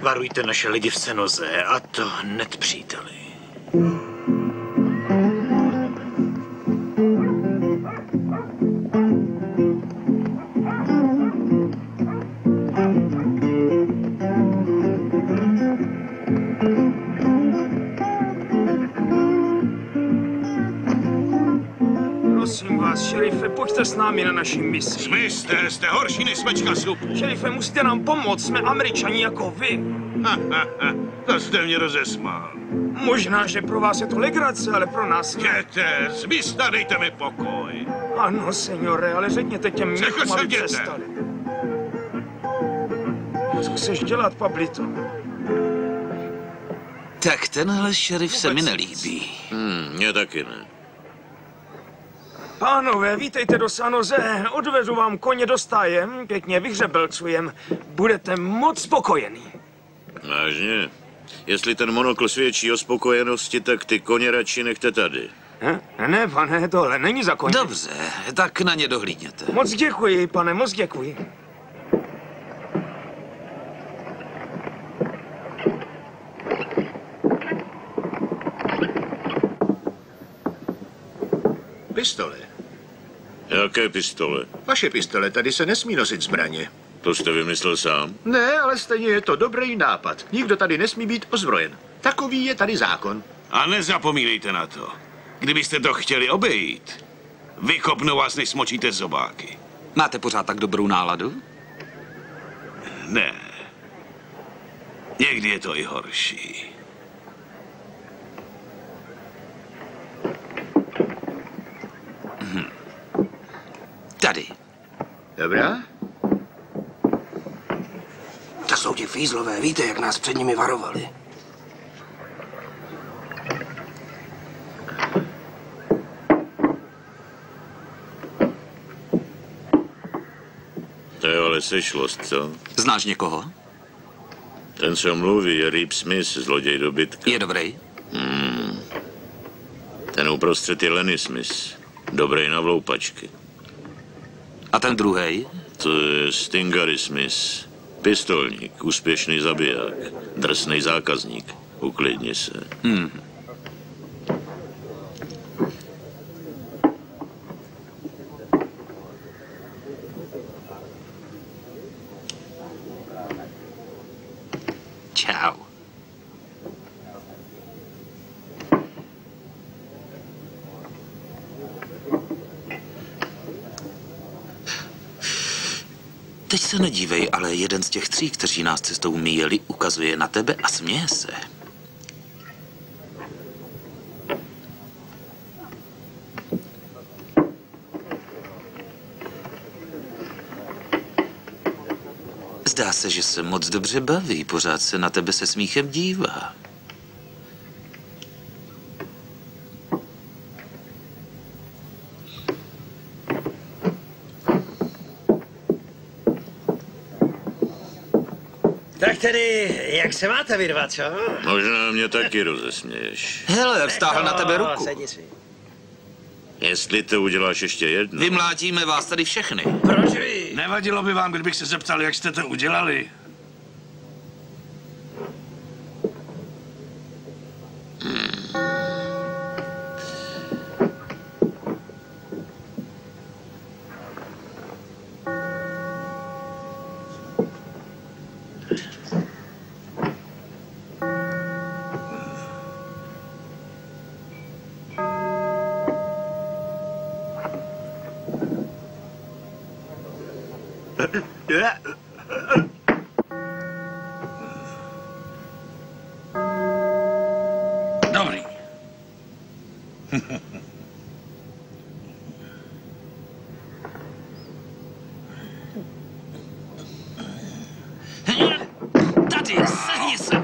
Varujte naše lidi v Synoze, a to hned, příteli. Prosím vás, šerife, pojďte s námi na naši misi. Jste horší než smečka supu. Šerife, musíte nám pomoct, jsme Američani jako vy. To jste mě rozesmál. Možná, že pro vás je to legrace, ale pro nás ne. Jděte, z místa, dejte mi pokoj. Ano, seniore, ale řekněte těm Řekl měchům, jsem, aby jděte. přestali. Co chceš dělat, Pablito? Tak tenhle šerif se mi nelíbí. Mně taky ne. Pánové, vítejte do Sanoze, odvezu vám koně do stáje, pěkně vyhřebelcujem. Budete moc spokojený. Vážně? Jestli ten monokl svědčí o spokojenosti, tak ty koně radši nechte tady. Ne, pane, tohle není za koně. Dobře, tak na ně dohlídněte. Moc děkuji, pane, moc děkuji. Pistole. Jaké pistole? Vaše pistole, tady se nesmí nosit zbraně. To jste vymyslel sám? Ne, ale stejně je to dobrý nápad. Nikdo tady nesmí být ozbrojen. Takový je tady zákon. A nezapomínejte na to. Kdybyste to chtěli obejít, vykopnu vás, než smočíte zobáky. Máte pořád tak dobrou náladu? Ne. Někdy je to i horší. Tady. Dobrá? To jsou ti fízlové, víte, jak nás před nimi varovali. To je ale sešlost, co? Znáš někoho? Ten, co mluví, je Rip Smith, zloděj dobytka. Je dobrý? Ten uprostřed je Lenny Smith. Dobrý na vloupačky. A ten druhý? To je Stingary Smith. Pistolník, úspěšný zabiják, drsný zákazník. Uklidni se. Teď se nedívej, ale jeden z těch 3, kteří nás cestou míjeli, ukazuje na tebe a směje se. Zdá se, že se moc dobře baví, pořád se na tebe se smíchem dívá. Tak tedy, jak se máte vy dva, co? Možná mě taky rozesměješ. Hele, vztáhl na tebe ruku. Sedni si. Jestli to uděláš ještě jednou. Vymlátíme vás tady všechny. Proč vy? Nevadilo by vám, kdybych se zeptal, jak jste to udělali? Dobrý. Tady, sehni se.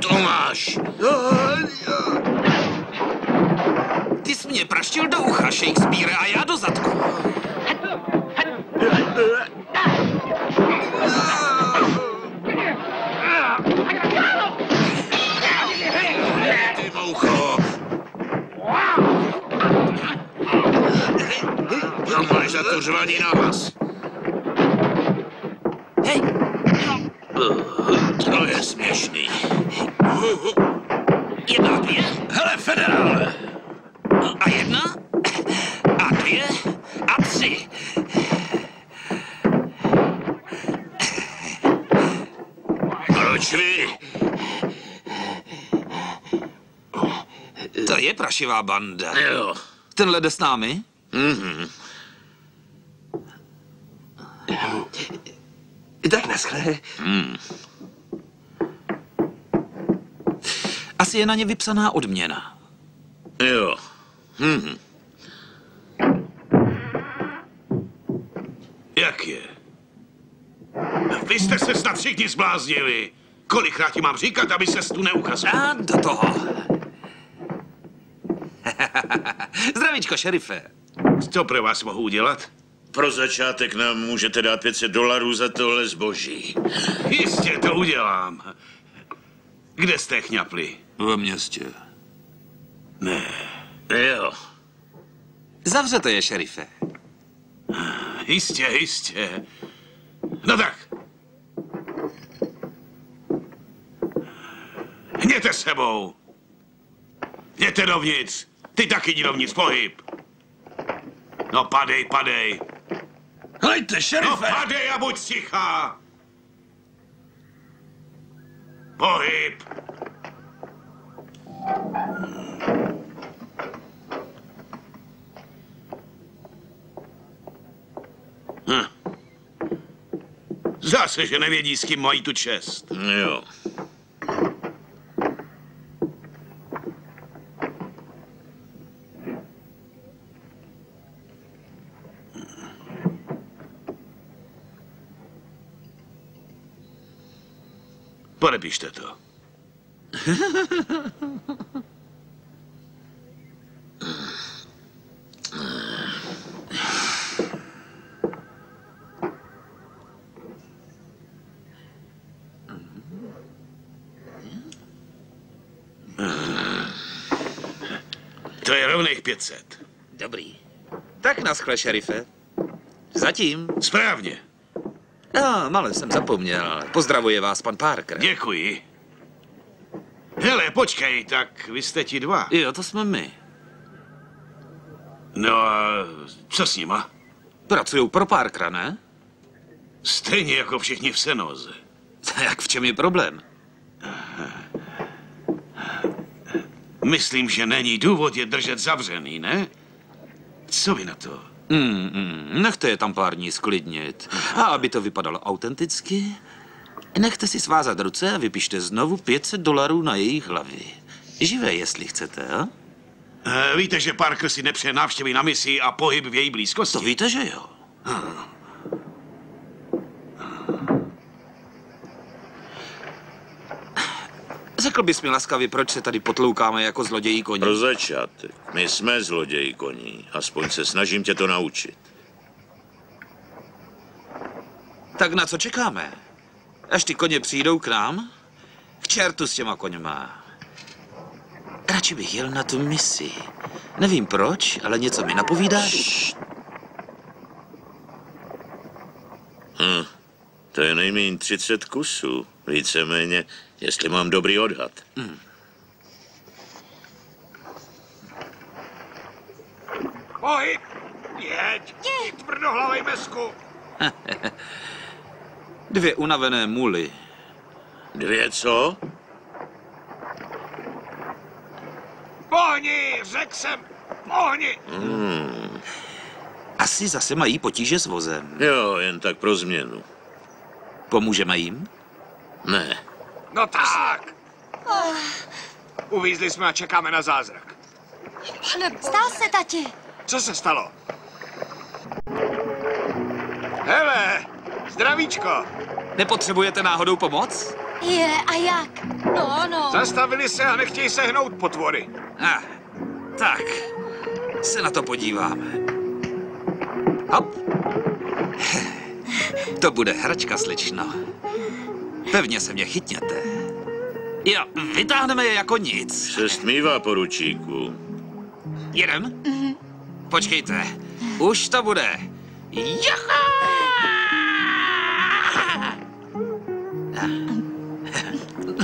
Tomáš! Ty jsi mě praštil do ucha, Shakespeare, a já do zadku. Ty moucho! Co máš za to řvaní na hlas? Hej! To je směšný. 1 a 2. Hele, federále! A 1. A 2. A 3. Proč vy? To je prašivá banda. Jo. Tenhle jde s námi? Mhm. Tak naschle. Asi je na ně vypsaná odměna. Jo. Mhm. Jak je? Vy jste se snad všichni zbláznili. Kolikrát ti mám říkat, aby ses tu neukazoval? A do toho. Zdravíčko, šerife. Co pro vás mohu udělat? Pro začátek nám můžete dát $500 za tohle zboží. Jistě to udělám. Kde jste chňapli? Ve městě. Ne. Jo. Zavřete je, šerife. Jistě, jistě. No tak. Jděte s sebou. Jděte dovnitř. Ty taky jdi dovnitř, pohyb. No padej, padej. Hejte, šerife! No padej a buď tichá. Pohyb. Zase, že nevědí, s kým mají tu čest. Jo. Podepište to. To je rovných 500. Dobrý. Tak naschle, šerife. Zatím. Správně. Malé jsem zapomněl. Pozdravuje vás pan Parker. Děkuji. Hele, počkej, tak vy jste ti 2. Jo, to jsme my. No a co s nima? Pracujou pro Parkera, ne? Stejně jako všichni v Senoze. Jak v čem je problém? Myslím, že není důvod je držet zavřený, ne? Co vy na to? Nechte je tam pár dní sklidnit. A aby to vypadalo autenticky, nechte si svázat ruce a vypište znovu $500 na jejich hlavy. Živé, jestli chcete, a? Víte, že Parker si nepřeje návštěvy na misi a pohyb v její blízkosti? To víte, že jo. Řekl bys mi laskavě, proč se tady potloukáme jako zlodějí koní? Pro začátek. My jsme zloději koní. Aspoň se snažím tě to naučit. Tak na co čekáme? Až ty koně přijdou k nám? K čertu s těma koňma. Radši bych jel na tu misi. Nevím proč, ale něco mi napovídá. To je nejméně 30 kusů. Víceméně, jestli mám dobrý odhad. Pohyb! Jeď! Tvrdohlavej mesku! 2 unavené muly. 2 co? Pohni! Řekl jsem! Pohni! Asi zase mají potíže s vozem. Jo, jen tak pro změnu. Pomůžeme jim? Ne. No tak! Uvízli jsme a čekáme na zázrak. Stál se, tati. Co se stalo? Hele, zdravíčko. Nepotřebujete náhodou pomoc? Je, a jak? No. Zastavili se a nechtějí sehnout potvory. Tak, se na to podíváme. Hop. To bude hračka, slečno. Pevně se mě chytněte. Jo, vytáhneme je jako nic. Se stmívá, poručíku. Jedem? Počkejte, už to bude. Jaha!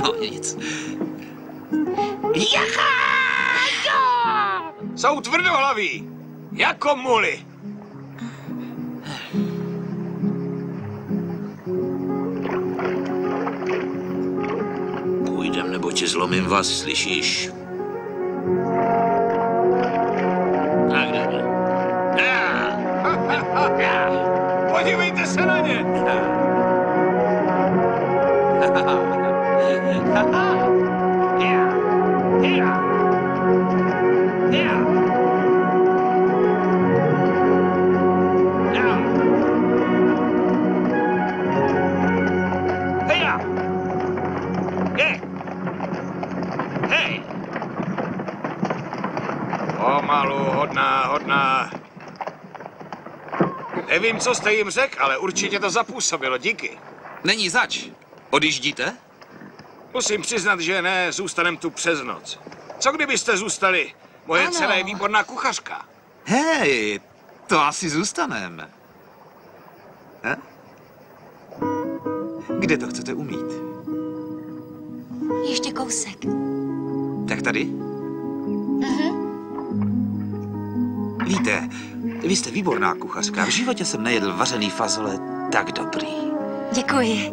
No nic. Jaha! Jsou tvrdohlaví, jako muly. Půjdem, nebo ti zlomím vás, slyšíš? Tak jdeme. Podívejte se na ně. Pomalu, hodná. Nevím, co jste jim řekl, ale určitě to zapůsobilo, díky. Není zač. Odjíždíte? Musím přiznat, že ne, zůstanem tu přes noc. Co kdybyste zůstali? Moje dcera je výborná kuchařka. Hej, to asi zůstanem. Kde to chcete umít? Ještě kousek. Tak tady? Víte, vy jste výborná kuchařka. V životě jsem nejedl vařený fazole tak dobrý. Děkuji.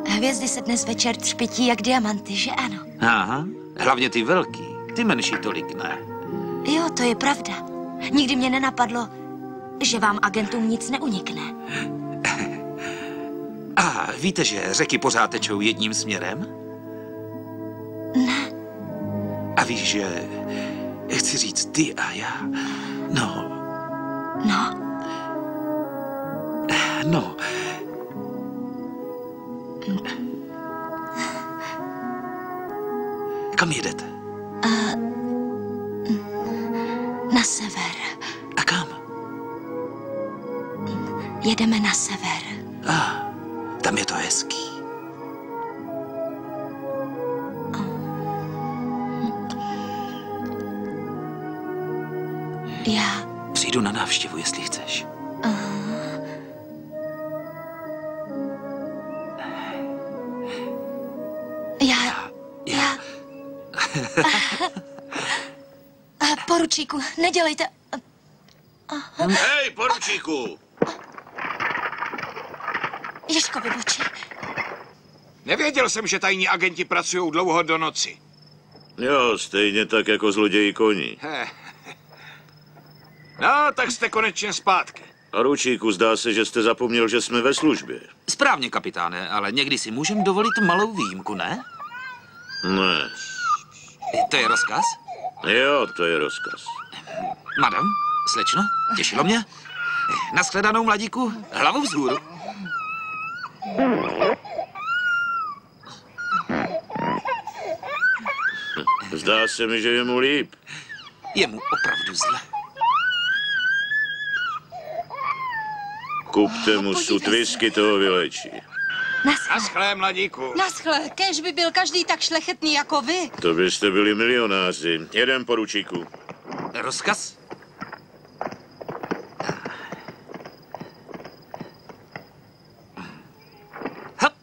Hvězdy se dnes večer třpití jak diamanty, že ano? Aha, hlavně ty velký. Ty menší tolik ne. Jo, to je pravda. Nikdy mě nenapadlo, že vám agentům nic neunikne. A víte, že řeky pořád tečou jedním směrem? Ne. A víš, že chci říct ty a já. No. Kam jedete? Na sever. A kam? Jedeme na sever. Tam je to hezký. Já Přijdu na návštěvu, jestli chceš. Poručíku, nedělejte... Hej, poručíku! Ježkovi oči. Nevěděl jsem, že tajní agenti pracují dlouho do noci. Jo, stejně tak jako zloději koní. No, tak jste konečně zpátky. Poručíku, zdá se, že jste zapomněl, že jsme ve službě. Správně, kapitáne, ale někdy si můžeme dovolit malou výjimku, ne? Ne. To je rozkaz? Jo, to je rozkaz. Madam, slečno, těšilo mě. Naschledanou, mladíku, hlavu vzhůru. Zdá se mi, že je mu líp. Je mu opravdu zle. Kupte mu sud whisky, toho vylečí. Naschle, mladíku. Naschle, kéž by byl každý tak šlechetný jako vy. To byste byli milionáři. Jeden, poručíku. Rozkaz? Hop.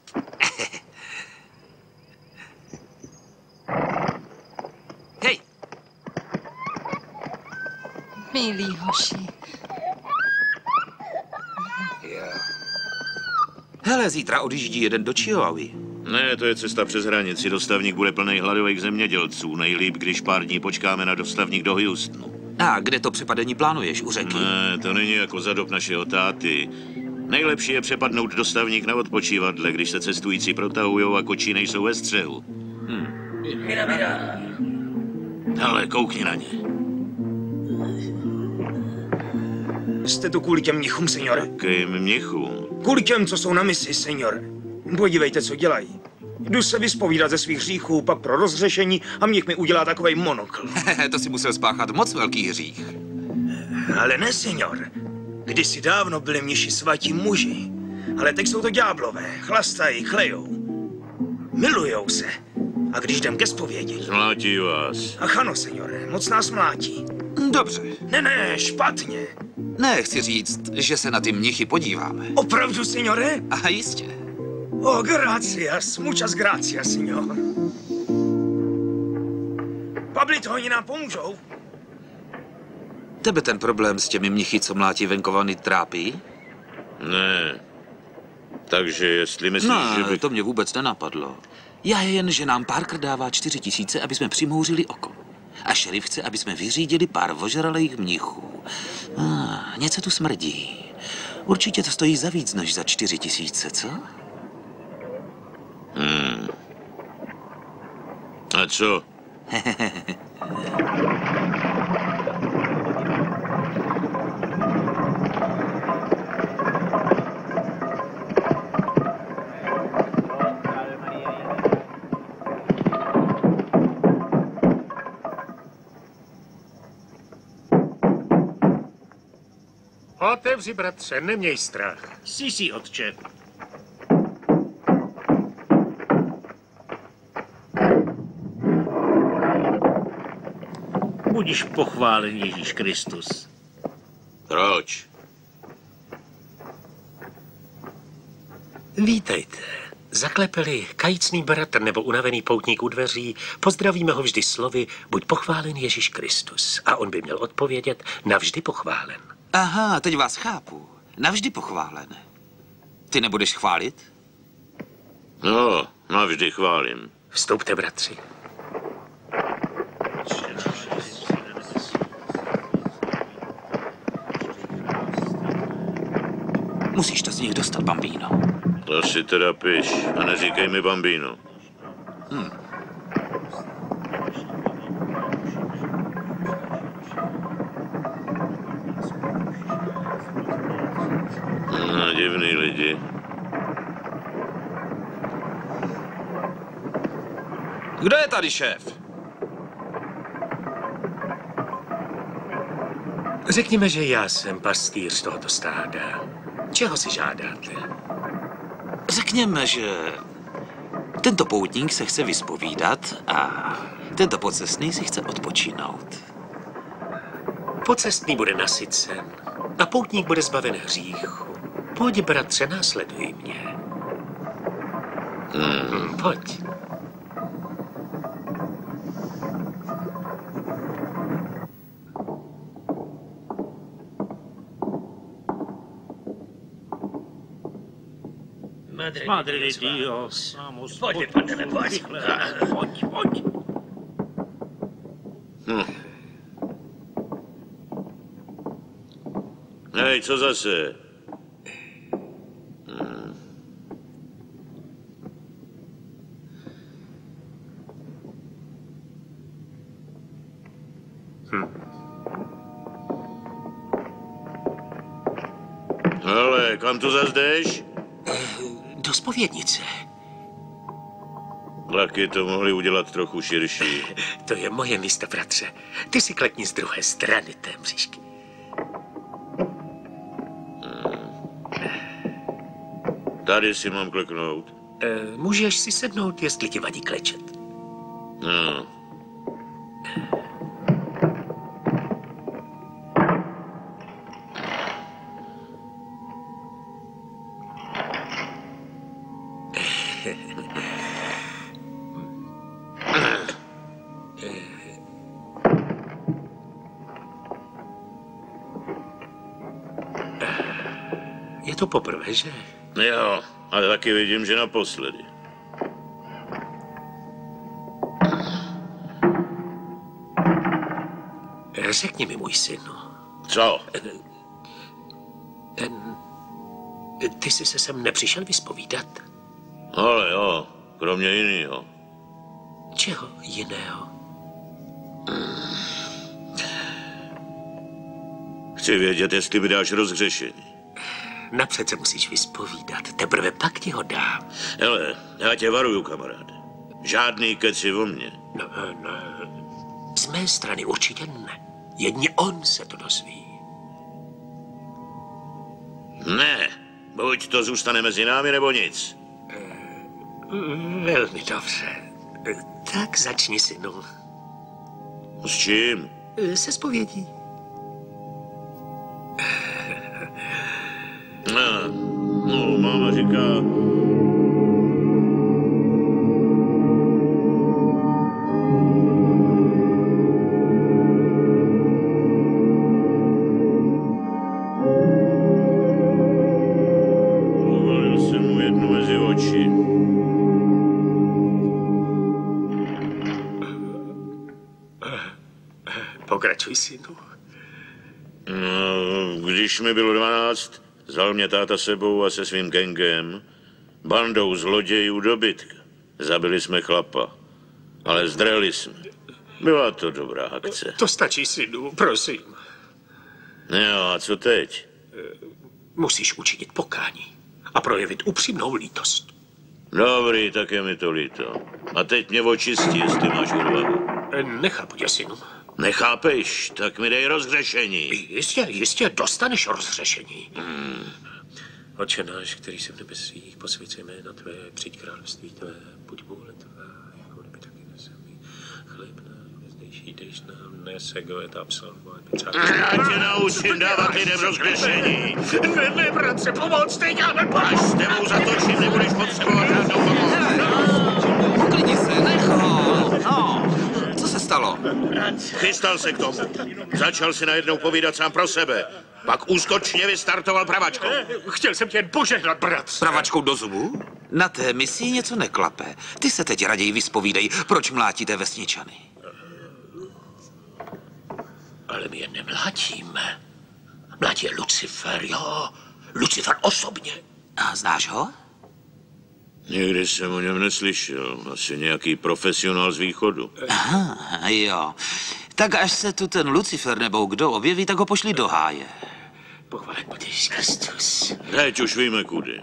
Hej. Milý hoši. Hele, zítra odjíždí jeden do Chihuahuy. Ne, to je cesta přes hranici. Dostavník bude plný hladových zemědělců. Nejlíp, když pár dní počkáme na dostavník do Houstonu. A kde to přepadení plánuješ, u řeky? Ne, to není jako za dob našeho táty. Nejlepší je přepadnout dostavník na odpočívadle, když se cestující protahujou a kočí nejsou ve střehu. Ale koukni na ně. Jste tu kvůli těm mnichům, seniore? Jakým mnichům? Kvůli těm, co jsou na misi, seniore. Podívejte, co dělají. Jdu se vyspovídat ze svých hříchů, pak pro rozřešení a mnich mi udělá takovej monokl. To si musel spáchat moc velký hřích. Ale ne, senior. Kdysi dávno byli mniši svatí muži. Ale teď jsou to ďáblové. Chlastají, chlejou. Milujou se. A když jdem ke zpovědi... Zmlátí vás. Ach ano, seniore, moc nás mlátí. Dobře. Ne, špatně. Ne, chci říct, že se na ty mnichy podíváme. Opravdu, seniore? Aha, jistě. Oh, gracias, muchas gracias, senior. Pablito, oni nám pomůžou? Tebe ten problém s těmi mnichy, co mlátí venkovany, trápí? Ne. Takže jestli myslíš, že by... to mě vůbec nenapadlo. Já jen, že nám párkrát dává 4 000, aby jsme přimhouřili oko. A šerif chce, aby jsme vyřídili pár ožralých mnichů. Něco tu smrdí. Určitě to stojí za víc než za 4 000, co? A co? Otevři, bratře, neměj strach. Sisí, otče. Budiš pochválen, Ježíš Kristus. Proč? Vítejte. Zaklepeli kajícný bratr nebo unavený poutník u dveří, pozdravíme ho vždy slovy, buď pochválen Ježíš Kristus. A on by měl odpovědět, navždy pochválen. Aha, teď vás chápu. Navždy pochválen. Ty nebudeš chválit? No, navždy chválím. Vstupte, bratři. Musíš to z nich dostat, bambíno. To si teda piš a neříkej mi bambíno. Divný lidi. Kdo je tady šéf? Řekněme, že já jsem pastýř tohoto stáda. Čeho si žádáte? Řekněme, že tento poutník se chce vyspovídat a tento pocestný si chce odpočinout. Pocestný bude nasycen a poutník bude zbaven hříchu. Pojď, bratře, následuj mě. Pojď. Madre de Dios. Pojď, vypadneme, pojď. Pojď. Hej, co zase? Hele, kam tu zas jdeš? Do zpovědnice. Taky to mohli udělat trochu širší. To je moje místo, bratře. Ty si klekni z druhé strany té mřížky. Tady si mám kleknout. Můžeš si sednout, jestli ti vadí klečet. No. Je to poprvé, že? Jo, ale taky vidím, že naposledy. Řekni mi, můj synu. Co? Ty jsi se sem nepřišel vyspovídat? Ale jo, kromě jinýho. Čeho jiného? Chci vědět, jestli mi dáš rozhřešení. Napřed se musíš vyspovídat, teprve pak ti ho dám. Hele, já tě varuju, kamaráde. Žádný keci o mně. Ne. Z mé strany určitě ne. Jedně on se to dozví. Ne, buď to zůstane mezi námi, nebo nic. Velmi dobře. Tak začni, synu. S čím? Se zpovědí. No, máma říká... Uvalil jsem mu jednu mezi oči. Pokračuj, synu. No, když mi bylo 12, vzal mě táta sebou a se svým gangem, bandou zlodějů dobytka. Zabili jsme chlapa, ale zdreli jsme. Byla to dobrá akce. To stačí, synu, prosím. Jo, a co teď? Musíš učinit pokání a projevit upřímnou lítost. Dobrý, tak je mi to líto. A teď mě očistí, jestli máš odvahu. Nechápu tě, synu. Nechápeš? Tak mi dej rozhřešení. Jistě, dostaneš rozhřešení. Otče náš, který jsi v nebesích, posvěď jméno tvé, přijď království tvé, buď vůle tvá, jako nebe taky na zemi. Chléb náš dnešní dej nám dnes, jako je ta absolvovat. Já tě naučím dávat lidem rozhřešení. Ne, bratře, pomoc, teď já nepomůžu. Až s tebou zatočím, nebudeš potřebovat žádnou pomoc. Uklidni se, nechal. No, co se stalo? Chystal se k tomu. Začal si najednou povídat sám pro sebe. Pak úskočně vystartoval pravačkou. Chtěl jsem tě jen požehnat, bratře. Pravačkou do zubu? Na té misi něco neklape. Ty se teď raději vyspovídej, proč mlátíte vesničany. Ale my je nemlátíme. Mlátí je Lucifer, jo. Lucifer osobně. A znáš ho? Nikdy jsem o něm neslyšel. Asi nějaký profesionál z východu. Aha, jo. Tak až se tu ten Lucifer nebo kdo objeví, tak ho pošli do háje. Pochválen buď Ježíš Kristus. Teď už víme kudy.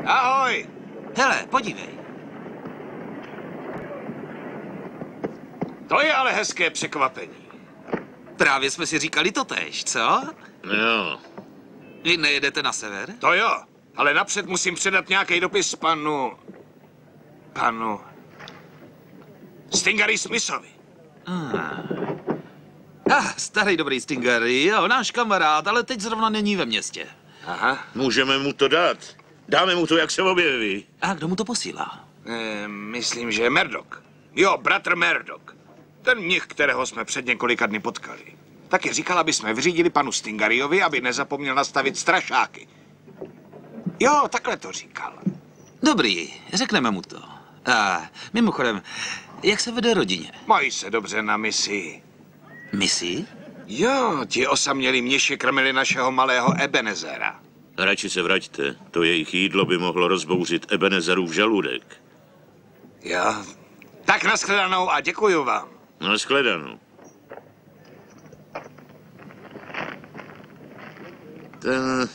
Ahoj! Hele, podívej. To je ale hezké překvapení. Právě jsme si říkali totéž, co? Jo. Vy nejedete na sever? To jo, ale napřed musím předat nějaký dopis panu Stingary Smithovi. Starý dobrý Stinger, jo, náš kamarád, ale teď zrovna není ve městě. Aha. Můžeme mu to dát. Dáme mu to, jak se objeví. A kdo mu to posílá? Myslím, že je Murdoch. Jo, bratr Murdoch. Ten mnich, kterého jsme před několika dny potkali. Taky říkal, aby jsme vyřídili panu Stingariovi, aby nezapomněl nastavit strašáky. Jo, takhle to říkal. Dobrý, řekneme mu to. A mimochodem, jak se vede rodině? Mají se dobře na misi. Misi? Jo, ti osamělí mniši krmili našeho malého Ebenezera. Radši se vraťte. To jejich jídlo by mohlo rozbouřit Ebenezerův žaludek. Jo, tak nashledanou a děkuju vám. Nashledanou.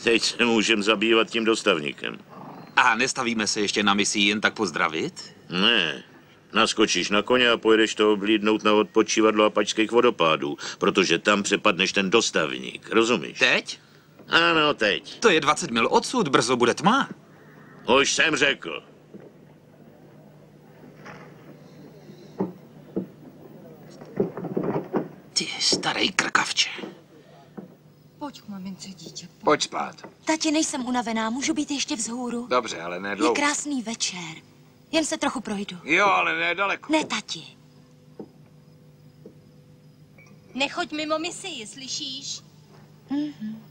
Teď se můžem zabývat tím dostavníkem. A nestavíme se ještě na misi jen tak pozdravit? Ne. Naskočíš na koně a pojedeš to oblídnout na odpočívadlo Apačských vodopádů, protože tam přepadneš ten dostavník, rozumíš? Teď? Ano, teď. To je 20 mil odsud, brzo bude tma. Už jsem řekl. Ty starý krkavče. Pojď k mamince, dítě. Pojď spát. Tati, nejsem unavená, můžu být ještě vzhůru? Dobře, ale ne Je dlouho. krásný večer. Jen se trochu projdu. Jo, ale ne daleko. Ne, tati. Nechoď mimo misii, slyšíš? Mhm.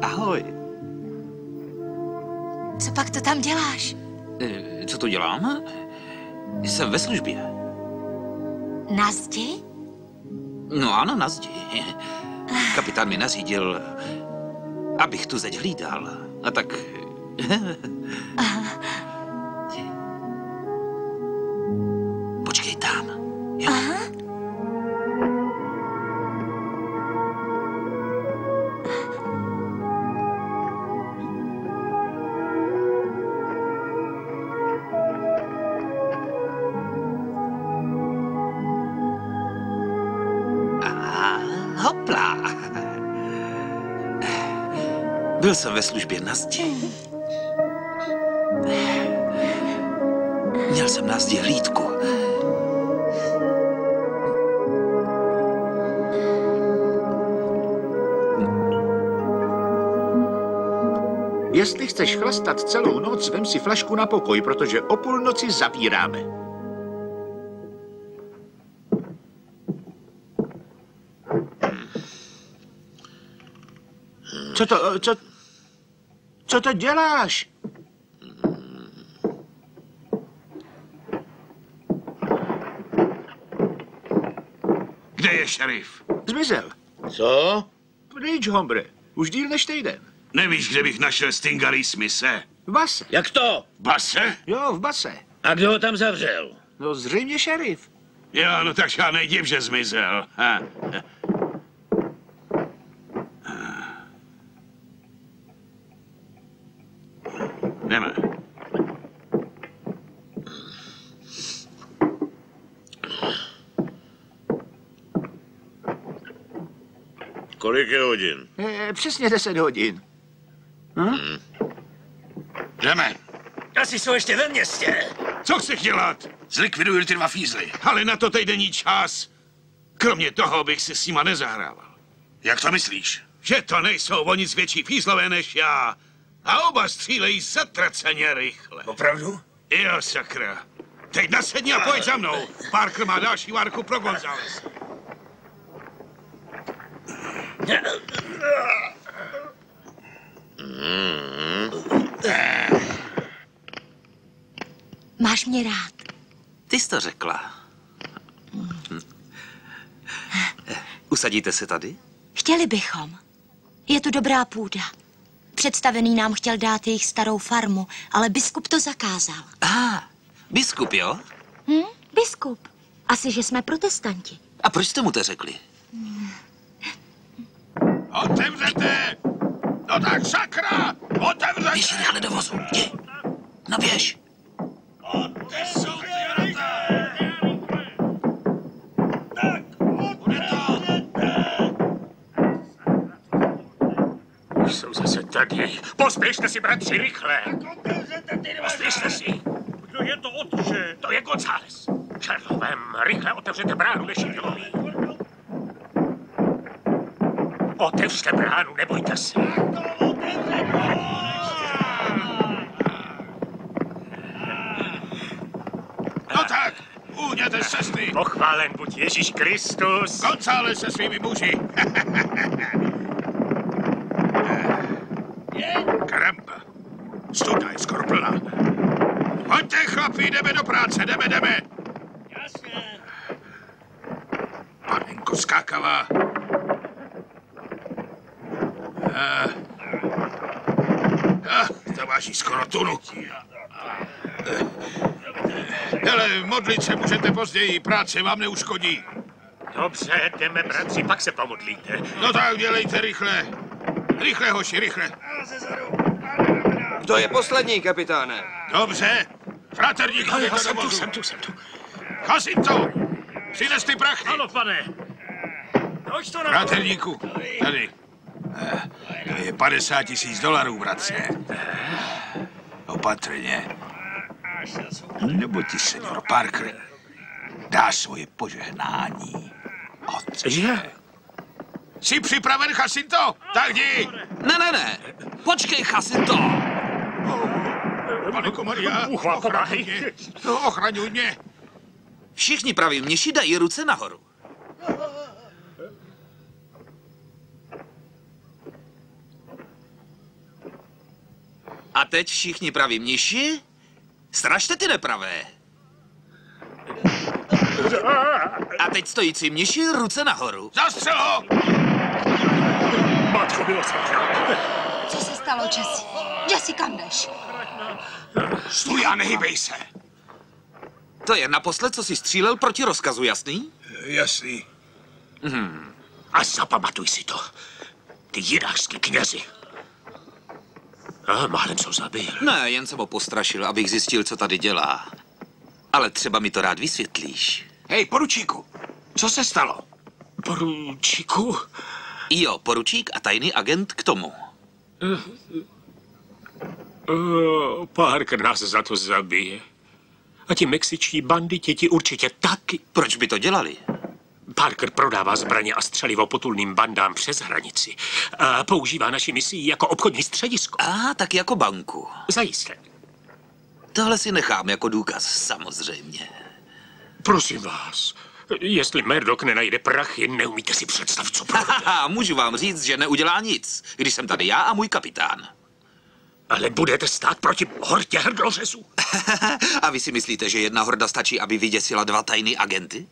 Ahoj. Co pak to tam děláš? Co tu dělám? Jsem ve službě. Na zdi? No ano, na zdi. Kapitán mi nařídil, abych tu zeď hlídal. A tak... Počkej tam. Jo. Aha. Hopla. Byl jsem ve službě na zdi. Měl jsem na zdi hlídku. Jestli chceš chlastat celou noc, vem si flašku na pokoj, protože o půlnoci zavíráme. Co to děláš? Kde je šerif? Zmizel. Co? Pryč, hombre. Už díl než týden. Nevíš, kde bych našel Stingary Smise? V base. Jak to? V base? Jo, v base. A kdo ho tam zavřel? No zřejmě šerif. Jo, no tak žádnej div, že zmizel. Ha. Jdeme. Kolik je hodin? Přesně 10 hodin. Jdeme. Asi jsou ještě ve městě. Co chceš dělat? Zlikviduji ty dva fízly. Ale na to teď není čas. Kromě toho bych si s nima nezahrával. Jak to myslíš? Že to nejsou o nic větší fízlové než já. A oba střílejí zatraceně rychle. Opravdu? Jo, sakra. Teď nasedni a pojď za mnou. Parker má další várku pro Gonzales. Máš mě rád. Ty jsi to řekla. Usadíte se tady? Chtěli bychom. Je tu dobrá půda. Představený nám chtěl dát jejich starou farmu, ale biskup to zakázal. Biskup, jo? Biskup. Asi, že jsme protestanti. A proč jste mu to řekli? Otevřete! No tak sakra! Otevřete! Běž rychle do vozu, jdi. No běž. Už jsou zase tady. Pospěšte si, bratři, rychle. Pospěšte si. Kdo je to, otče? To je González. Čerlovem, rychle otevřete bránu, než ji vyloví. Otevřte bránu, nebojte se. No tak, uhněte z cesty. Pochválen buď Ježíš Kristus. González se svými muži. Karamba. Studa je skoro plná. Pojďte, chlapi, jdeme do práce, jdeme. Jasně. Panenko skákavá. To váží skoro tunu. Hele, modlit se můžete později, práce vám neuškodí. Dobře, jdeme, bratři, pak se pomodlíte. No tak dělejte rychle. Rychle, hoši, rychle. Kdo je poslední, kapitáne? Dobře. Fraterníku, Já jsem tu. Jacinto, přines ty prachy. Ano, pane. Proč to Fraterníku, tady. To je $50,000, bratře. Opatrně. Nebo ti senior Parker dá svoje požehnání. Že? Jsi připraven, Jacinto? Tak jdi. Ne. Počkej, Jacinto. Panenko Maria, ochraňuj mě. Všichni praví mniši dají ruce nahoru. A teď všichni praví mniši, strašte ty nepravé. A teď stojící mniši, ruce nahoru. Zastřel ho! Matko, bylo se. Co se stalo, Jesse? Jesse, kam jdeš? Stůj a nehybej se. To je naposled, co jsi střílel proti rozkazu, jasný? Jasný. A zapamatuj si to. Ty jirářský knězi. A málem jsem zabil. Ne, jen jsem ho postrašil, abych zjistil, co tady dělá. Ale třeba mi to rád vysvětlíš. Hej, poručíku, co se stalo? Poručíku? Jo, poručík a tajný agent k tomu. Parker nás za to zabije. A ti mexičtí banditi ti určitě taky. Proč by to dělali? Parker prodává zbraně a střelivo potulným bandám přes hranici. A používá naši misii jako obchodní středisko. Tak jako banku. Zajisté. Tohle si nechám jako důkaz, samozřejmě. Prosím vás, jestli Murdoch nenajde prachy, neumíte si představit, co provede. Můžu vám říct, že neudělá nic, když jsem tady já a můj kapitán. Ale budete stát proti hordě hrdlořezů. A vy si myslíte, že jedna horda stačí, aby vyděsila 2 tajný agenty?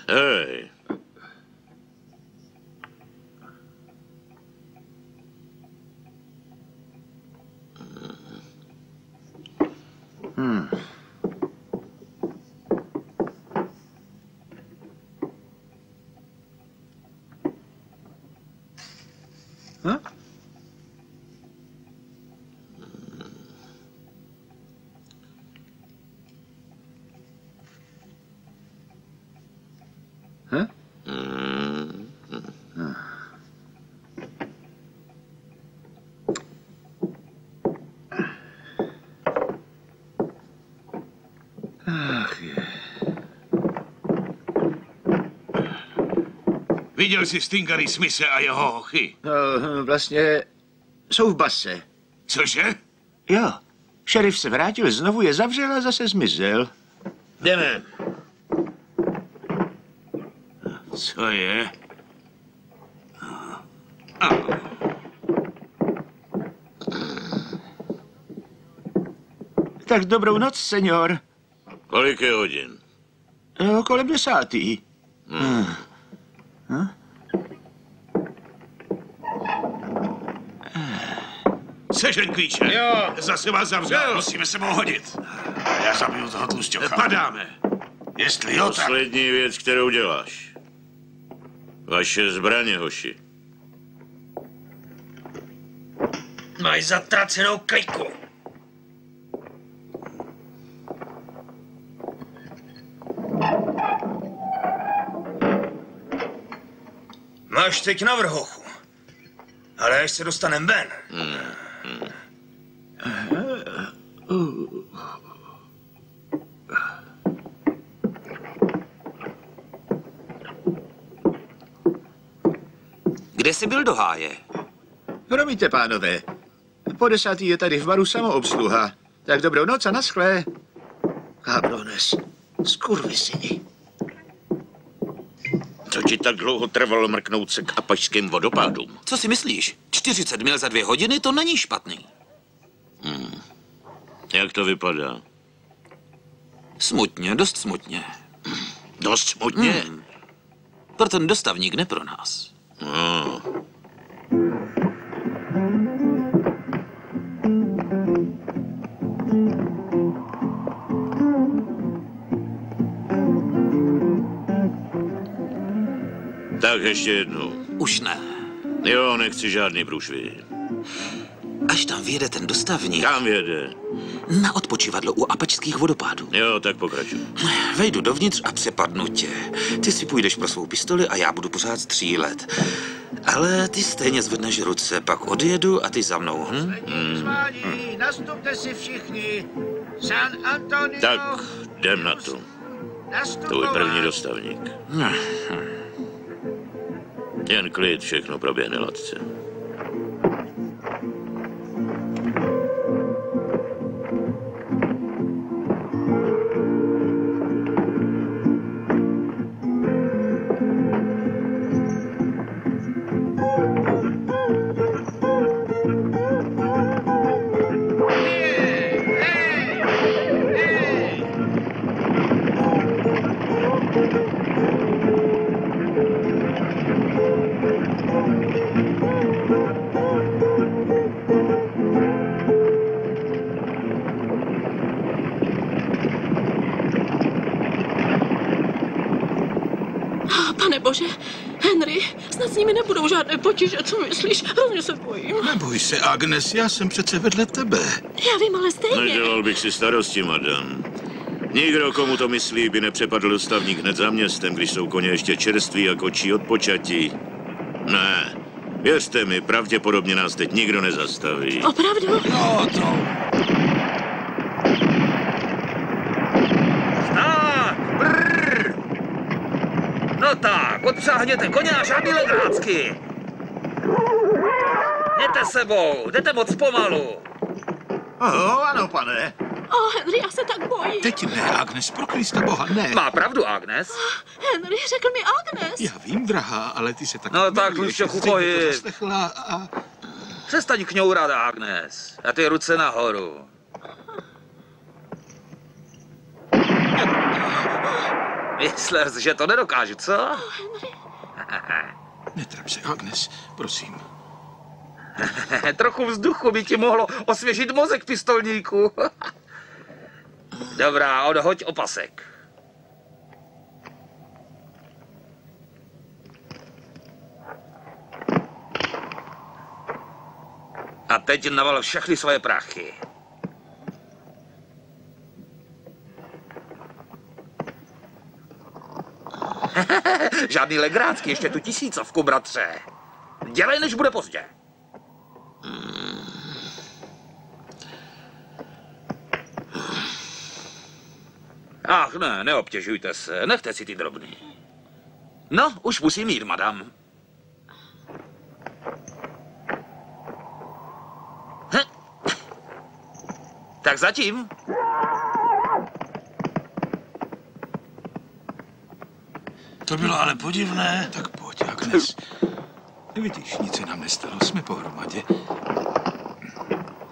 Hej. Viděl jsi Stingary Smise a jeho hochy? No, vlastně jsou v base. Cože? Jo. Šerif se vrátil, znovu je zavřel a zase zmizel. Jdeme. Co je? Tak dobrou noc, senior. Kolik je hodin? Kolem 10. Sežeň klíče. Jo. Zase vás zavřel. Musíme se mu hodit. Já zabiju toho tlusťocha. Padáme. Jestli jo, tak... Poslední věc, kterou děláš. Vaše zbraně, hoši. Máš zatracenou kliku. Máš teď na vrchochu. Ale až se dostanem ven. Kde jsi byl do háje? Promiňte, pánové. Po 10. je tady v baru samoobsluha. Tak dobrou noc a naschlé. Cabrones. Skurvysyni. Co ti tak dlouho trvalo mrknout se k apačským vodopádům? Co si myslíš? 40 mil za 2 hodiny, to není špatný. Jak to vypadá? Smutně, dost smutně. Dost smutně? Pro ten dostavník, ne pro nás. No. Tak ještě jednou. Už ne. Jo, nechci žádný průšvih. Až tam vyjede ten dostavník. Kam vyjede? Na odpočívadlo u apačských vodopádů. Jo, tak pokračuj. Vejdu dovnitř a přepadnu tě. Ty si půjdeš pro svou pistoli a já budu pořád střílet. Ale ty stejně zvedneš ruce, pak odjedu a ty za mnou, Nastupte si všichni. San Antonio. Tak, jdem na to. Tvůj první dostavník. Jen klid, všechno proběhne hladce. Bože, Henry, snad s nimi nebudou žádné potíže, co myslíš? Hrozně se bojím. Neboj se, Agnes, já jsem přece vedle tebe. Já vím, ale stejně. Nedělal bych si starosti, madam. Nikdo, komu to myslí, by nepřepadl dostavník hned za městem, když jsou koně ještě čerství jako kočí od počatí. Ne, věřte mi, pravděpodobně nás teď nikdo nezastaví. Opravdu? No to... No tak, odpřáhněte koně a žádný legrácky. Jděte sebou, jdete moc pomalu. Ano, pane. Henry, já se tak bojím. Teď ne, Agnes, pro Krista Boha, ne. Má pravdu, Agnes. Henry, řekl mi Agnes. Já vím, drahá, ale ty se tak... No tak už trochu pohyb. A... Přestaň kňourat, Agnes. A ty ruce nahoru. Myslel jsi, že to nedokážu, co? Netrap se, Agnes, prosím. Trochu vzduchu by ti mohlo osvěžit mozek, pistolníku. Dobrá, odhoď opasek. A teď naval všechny svoje prachy. Žádný legrácky, ještě tu 1000, bratře. Dělej, než bude pozdě. Ach ne, neobtěžujte se, nechte si ty drobný. No, už musím jít, madam. Tak zatím. To bylo ale podivné. Tak pojď, Agnes. Vidíš, nic se nám nestalo, jsme pohromadě.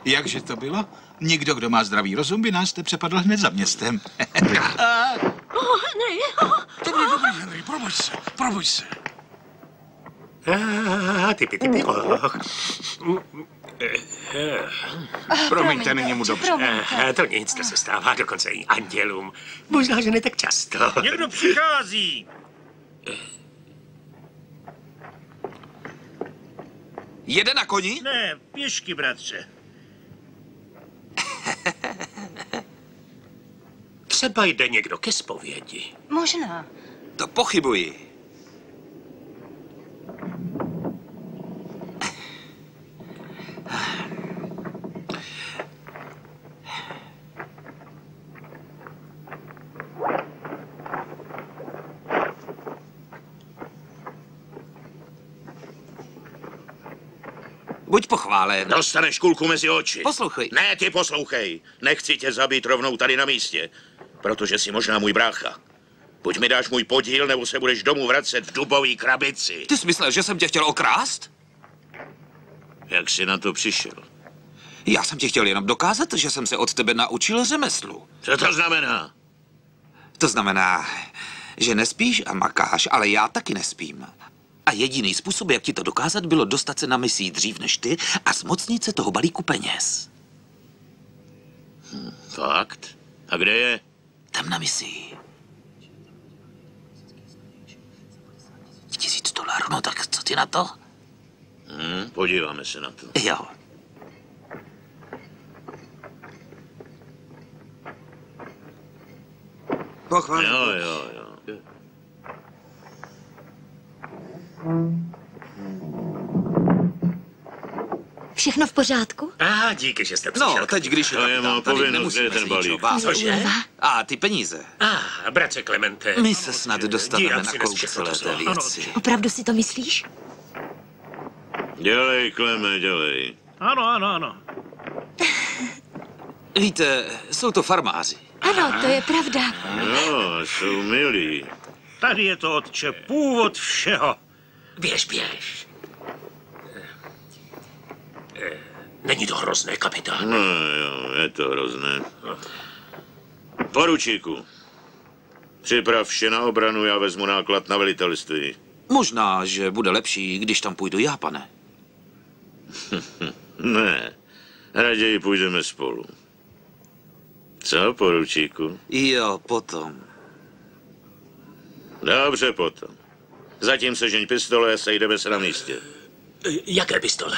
Jakže to bylo? Nikdo, kdo má zdravý rozum, by nás přepadl hned za městem. Henry. Dobrý, Henry, probuď se. Typy. Promiňte, není mu dobře. To nic, to se stává dokonce i andělům. Možná, že ne tak často. Někdo přichází. Jede na koni? Ne, pěšky, bratře. Třeba jde někdo ke zpovědi. Možná. To pochybuji. Buď pochválen. Dostaneš kulku mezi oči. Poslouchej. Ne, ty poslouchej. Nechci tě zabít rovnou tady na místě, protože jsi možná můj brácha. Buď mi dáš můj podíl, nebo se budeš domů vracet v dubový krabici. Ty jsi myslel, že jsem tě chtěl okrást? Jak jsi na to přišel? Já jsem ti chtěl jenom dokázat, že jsem se od tebe naučil řemeslu. Co to znamená? To znamená, že nespíš a makáš, ale já taky nespím. A jediný způsob, jak ti to dokázat, bylo dostat se na misí dřív než ty a zmocnit se toho balíku peněz. Fakt? A kde je? Tam na misii. $1000, no tak co ty na to? Podíváme se na to. Jo. Pochválím. Jo. Všechno v pořádku? Díky, že jste přišel. No, teď když je To je má povinnost, že je ten balík. Cože? A ty peníze. Bratře Klemente. My se snad dostaneme Dírám na si kloub dnes celé té všechno to věci. Opravdu si to myslíš? Dělej, Kleme, dělej. Ano. Víte, jsou to farmáři. Ano, to je pravda. Jo, jsou milí. Tady je to, otče, původ všeho. Běž. Není to hrozné, kapitáne. No jo, je to hrozné. Poručíku, připrav vše na obranu, já vezmu náklad na velitelství. Možná, že bude lepší, když tam půjdu já, pane. Ne, raději půjdeme spolu. Co, poručíku? Jo, potom. Dobře, potom. Zatím sežeň pistole a sejdeme se na místě. Jaké pistole?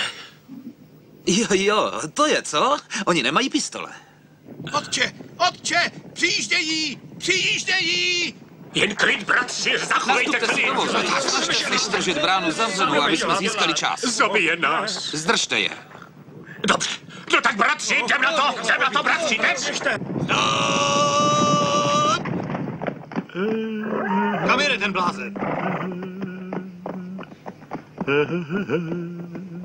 Jo, to je co? Oni nemají pistole. Otče, přijíždějí! Jen klid, bratři, zachovejte klid! Snažte se stržet bránu zavřenou, aby jsme získali čas. Zabije nás. Zdržte je. Dobře, no tak bratři, jdem na to, bratři, teď! Kam jede ten blázen?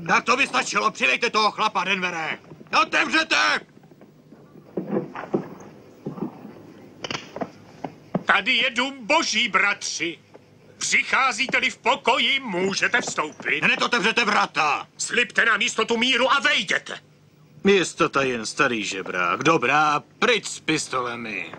Tak to by stačilo, přidejte toho chlapa, Denvere. Otevřete! Tady je dům boží, bratři. Přicházíte-li v pokoji, můžete vstoupit. Hned otevřete vrata. Slibte nám jistotu míru a vejděte. Jistota jen starý žebrák. Dobrá, pryč s pistolemi.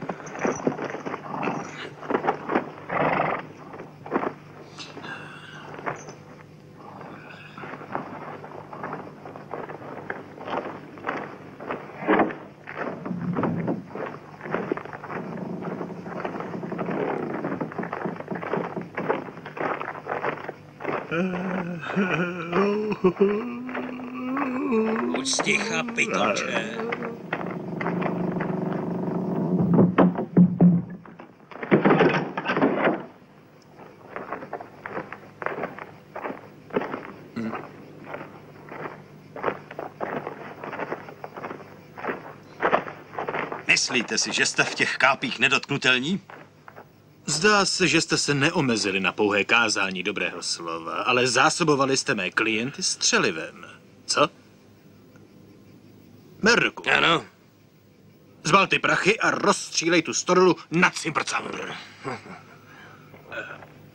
Buď sticha, pitomče. Myslíte si, že jste v těch kápích nedotknutelní? Zdá se, že jste se neomezili na pouhé kázání dobrého slova, ale zásobovali jste mé klienty střelivem. Co? Merku. Ano. Zbal ty prachy a rozstřílej tu storlu na cimbr-cambr.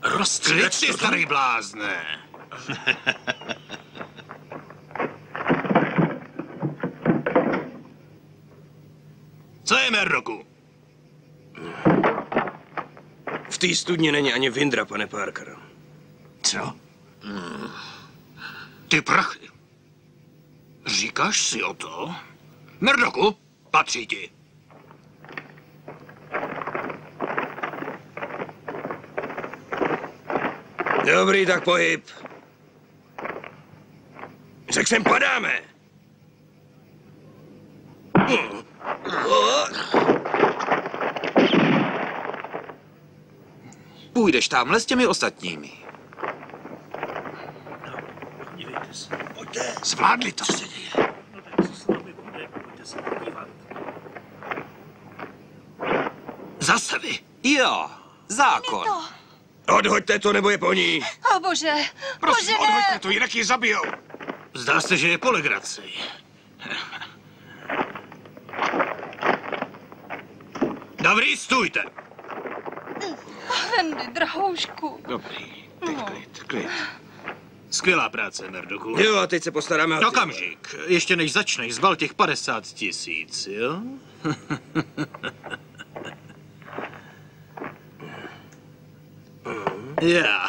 Rozstřílej si, starý blázne. Co je, Merroku? V té studni není ani Vindra, pane Parker. Co? Ty prachy. Říkáš si o to? Murdochu, patří ti. Dobrý, tak pohyb. Řek sem padáme. Půjdeš tamhle s těmi ostatními. Zvládli to. Zase vy. Jo, zákon. Odhoďte to, nebo je po ní. O bože, Prosím, bože, odhoďte ne. to, jinak ji zabijou. Zdá se, že je po legraci. Dobrý, stůjte. Henry, drahoušku. Dobrý, teď klid. Skvělá práce, Merdoku. Jo, a teď se postaráme o ty. Okamžik. Ještě než začneš, zbal těch 50 000, jo? Já.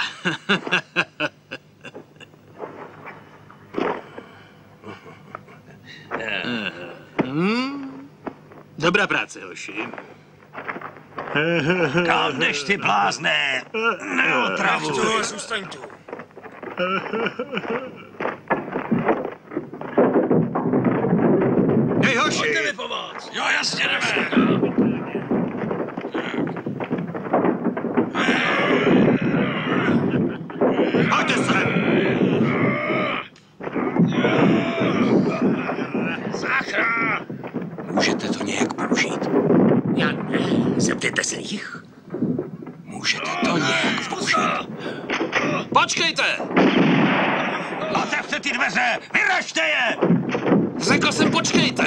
Dobrá práce, hoši. Kam jdeš, ty blázne? Neotravuj. Zůstaň tu. Hej, hoši! Pojďte mi pomoct. Jo, jasně, jdeme. Pojďte sem! Záchra! Můžete to nějak použít? Já ne, zeptejte se jich. Můžete to nějak použít? Počkejte! Otevřte ty dveře! Vyražte je! Řekl jsem počkejte!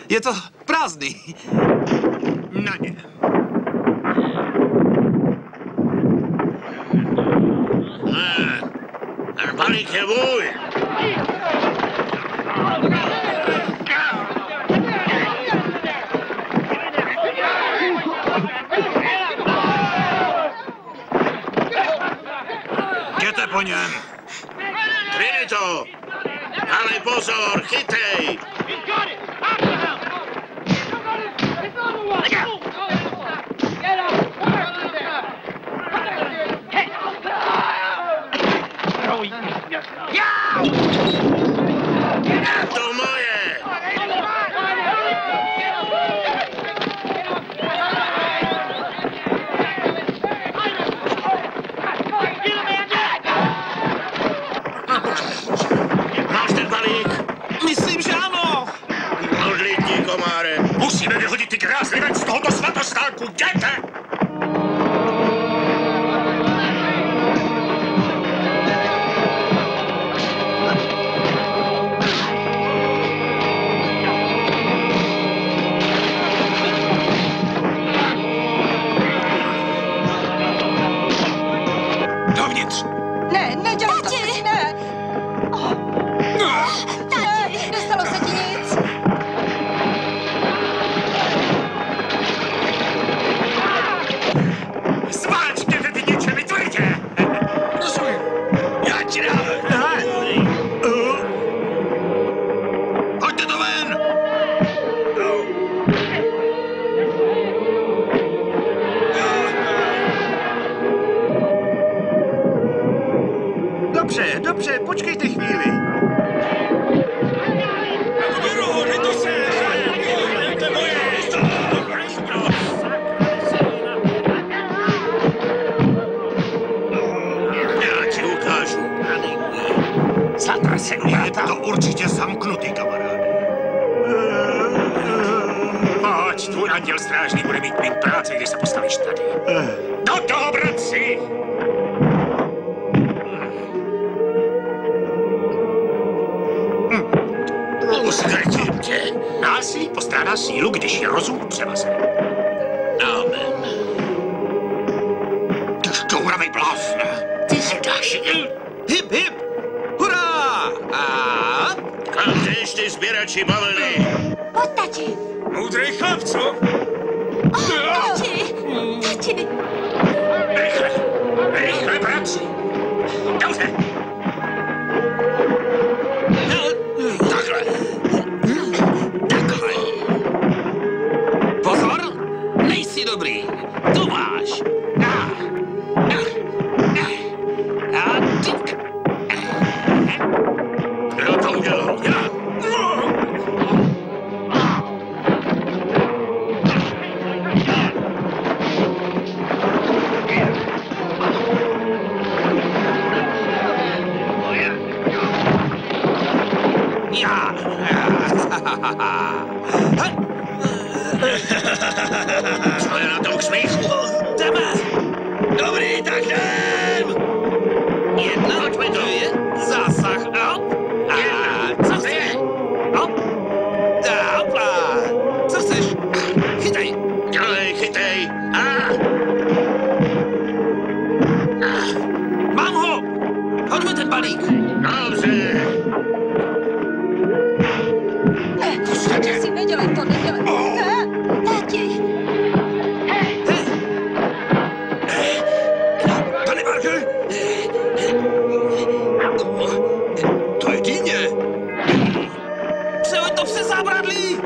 Je to prázdný. Na ně. Ten balík je můj. Jděte po něm. Trinito! Dávej pozor, chytej! To moje! Máš ten balík? Myslím, že ano. Odlítni, komáre. Musíme vyhodit ty grázlivé z tohoto svatostánku. Jděte! Dovnitř! Ne, nedělej to, Tati, ne. Tati, nestalo se ti nic. Sváčkněte ty děče, vytvoritě! Já ti dám! Hoďte to ven! Dobře, dobře, počkejte chvíli. Já ti ukážu. Zatrasený je to určitě zamknutý, kamaráde. Pojď, tvůj anděl strážný bude mít mít práci, když se postavíš tady. Do toho, bratři! Uskrtím tě. Násilí postrádá sílu, když je rozum převazen. Amen. Ty šťouravej blázne. Ty si dáš. Hip, hip! Hurá! A... Kam jdeš, ty sběrači bavlny? Pojď, tati. Moudrý chlap, co? Tati, tati. Rychle! Rychle, bratři! Dobře! Takhle! Takhle. Pozor! Nejsi dobrý. To máš. Kdo to udělal? Co je na tom k smíchu? Jdeme! Dobrý, tak jdem! Jedna, dvě, zásah, hop! A co chceš? Hop! A hopla! Co chceš? Chytej! Dělej, chytej! Mám ho! Hoďme ten balík! Dobře! Jsi nedělej to, nedělej. Tati. Pane Barker! To je dýně! Přehoď to přes zábradlí!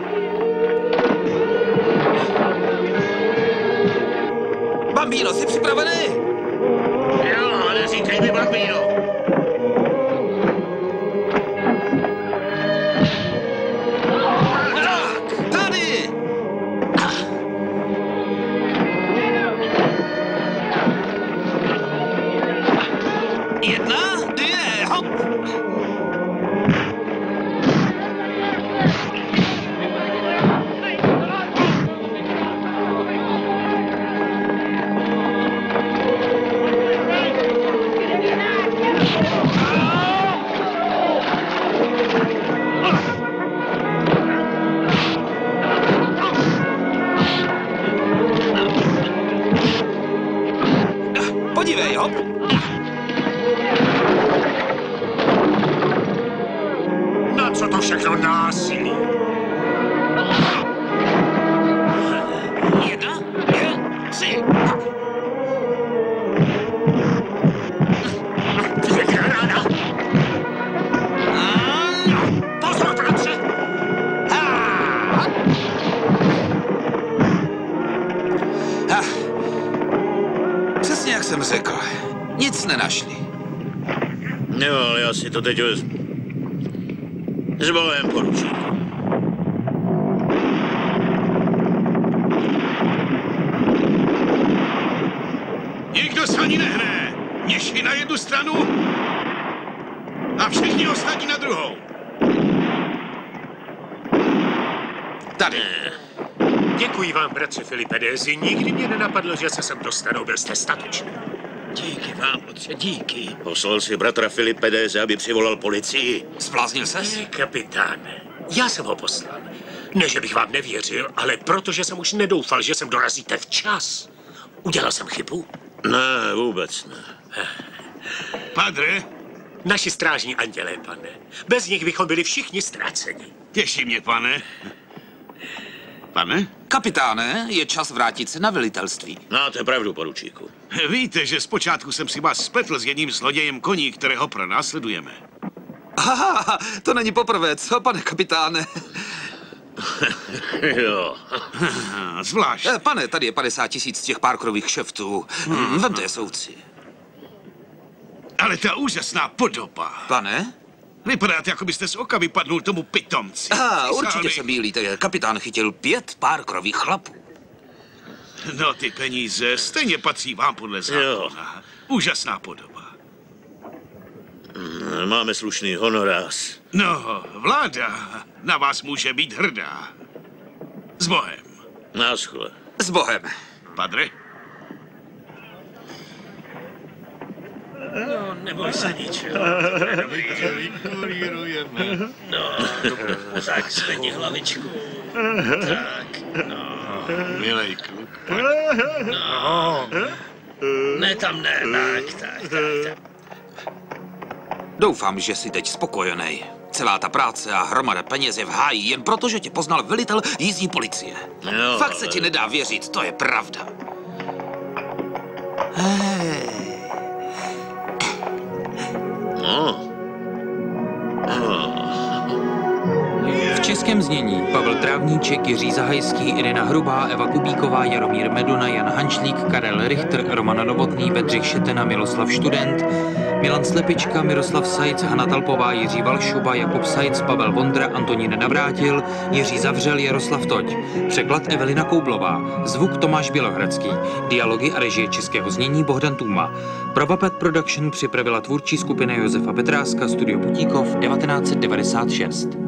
Bambino, jsi připravený? Jo, ale říkej mi, Bambino. Tady! Jedna, dvě, hop! Podívej, hop! Na co to všechno násilí? Jedna, dvě, tři. Ráda. Pozor, bratře! Přesně jak jsem řekl. Nic nenašli. Jo, ale já si to teď vezmu. S Bohem, poručíku. Nikdo se ani nehne. Měši na jednu stranu a všichni ostatní na druhou. Tady. Děkuji vám, bratře Filipedézi. Nikdy mě nenapadlo, že se sem dostanu. Byl jste statečný. Díky vám, otče, díky. Poslal si bratra Filipedéze, aby přivolal policii. Zbláznil ses? Ne, kapitáne. Já jsem ho poslal. Ne, že bych vám nevěřil, ale protože jsem už nedoufal, že sem dorazíte včas. Udělal jsem chybu? Ne, vůbec ne. Padre? Naši strážní andělé, pane. Bez nich bychom byli všichni ztraceni. Těší mě, pane. Pane? Kapitáne, je čas vrátit se na velitelství. Máte pravdu, poručíku. Víte, že zpočátku jsem si vás spletl s jedním zlodějem koní, kterého pronásledujeme. Aha, to není poprvé, co, pane kapitáne? Jo. Zvlášť. Pane, tady je 50 000 těch párkrových kšeftů. Vemte je soudci. Ale ta úžasná podoba. Pane? Vypadáte, jako byste z oka vypadnul tomu pitomci. Určitě se mýlíte. Kapitán chytil 5 párkrových chlapů. No, ty peníze stejně patří vám podle zákona. Úžasná podoba. Máme slušný honorář. No, vláda na vás může být hrdá. S Bohem. Náschle. S Bohem. Padre? No, neboj se ničeho. No, tak zvedni hlavičku. Tak, no. Milej kluk. No. Ne, tam ne, tak. Doufám, že jsi teď spokojený. Celá ta práce a hromada peněz je v háji jen proto, že tě poznal velitel jízdní policie. No, Fakt se ti nedá věřit, to je pravda. No. V českých českém znění Pavel Trávníček, Jiří Zahajský, Irina Hrubá, Eva Kubíková, Jaromír Meduna, Jan Hančlík, Karel Richter, Roman Novotný, Bedřich Šetena, Miloslav Študent, Milan Slepička, Miroslav Sajc, Hana Talpová, Jiří Valšuba, Jakub Sajc, Pavel Vondra, Antonín Navrátil, Jiří Zavřel, Jaroslav Toť. Překlad Evelina Koublová, zvuk Tomáš Bělohradský, dialogy a režie českého znění Bohdan Tůma. Pro Puppet Production připravila tvůrčí skupina Josefa Petráska, Studio Butíkov 1996.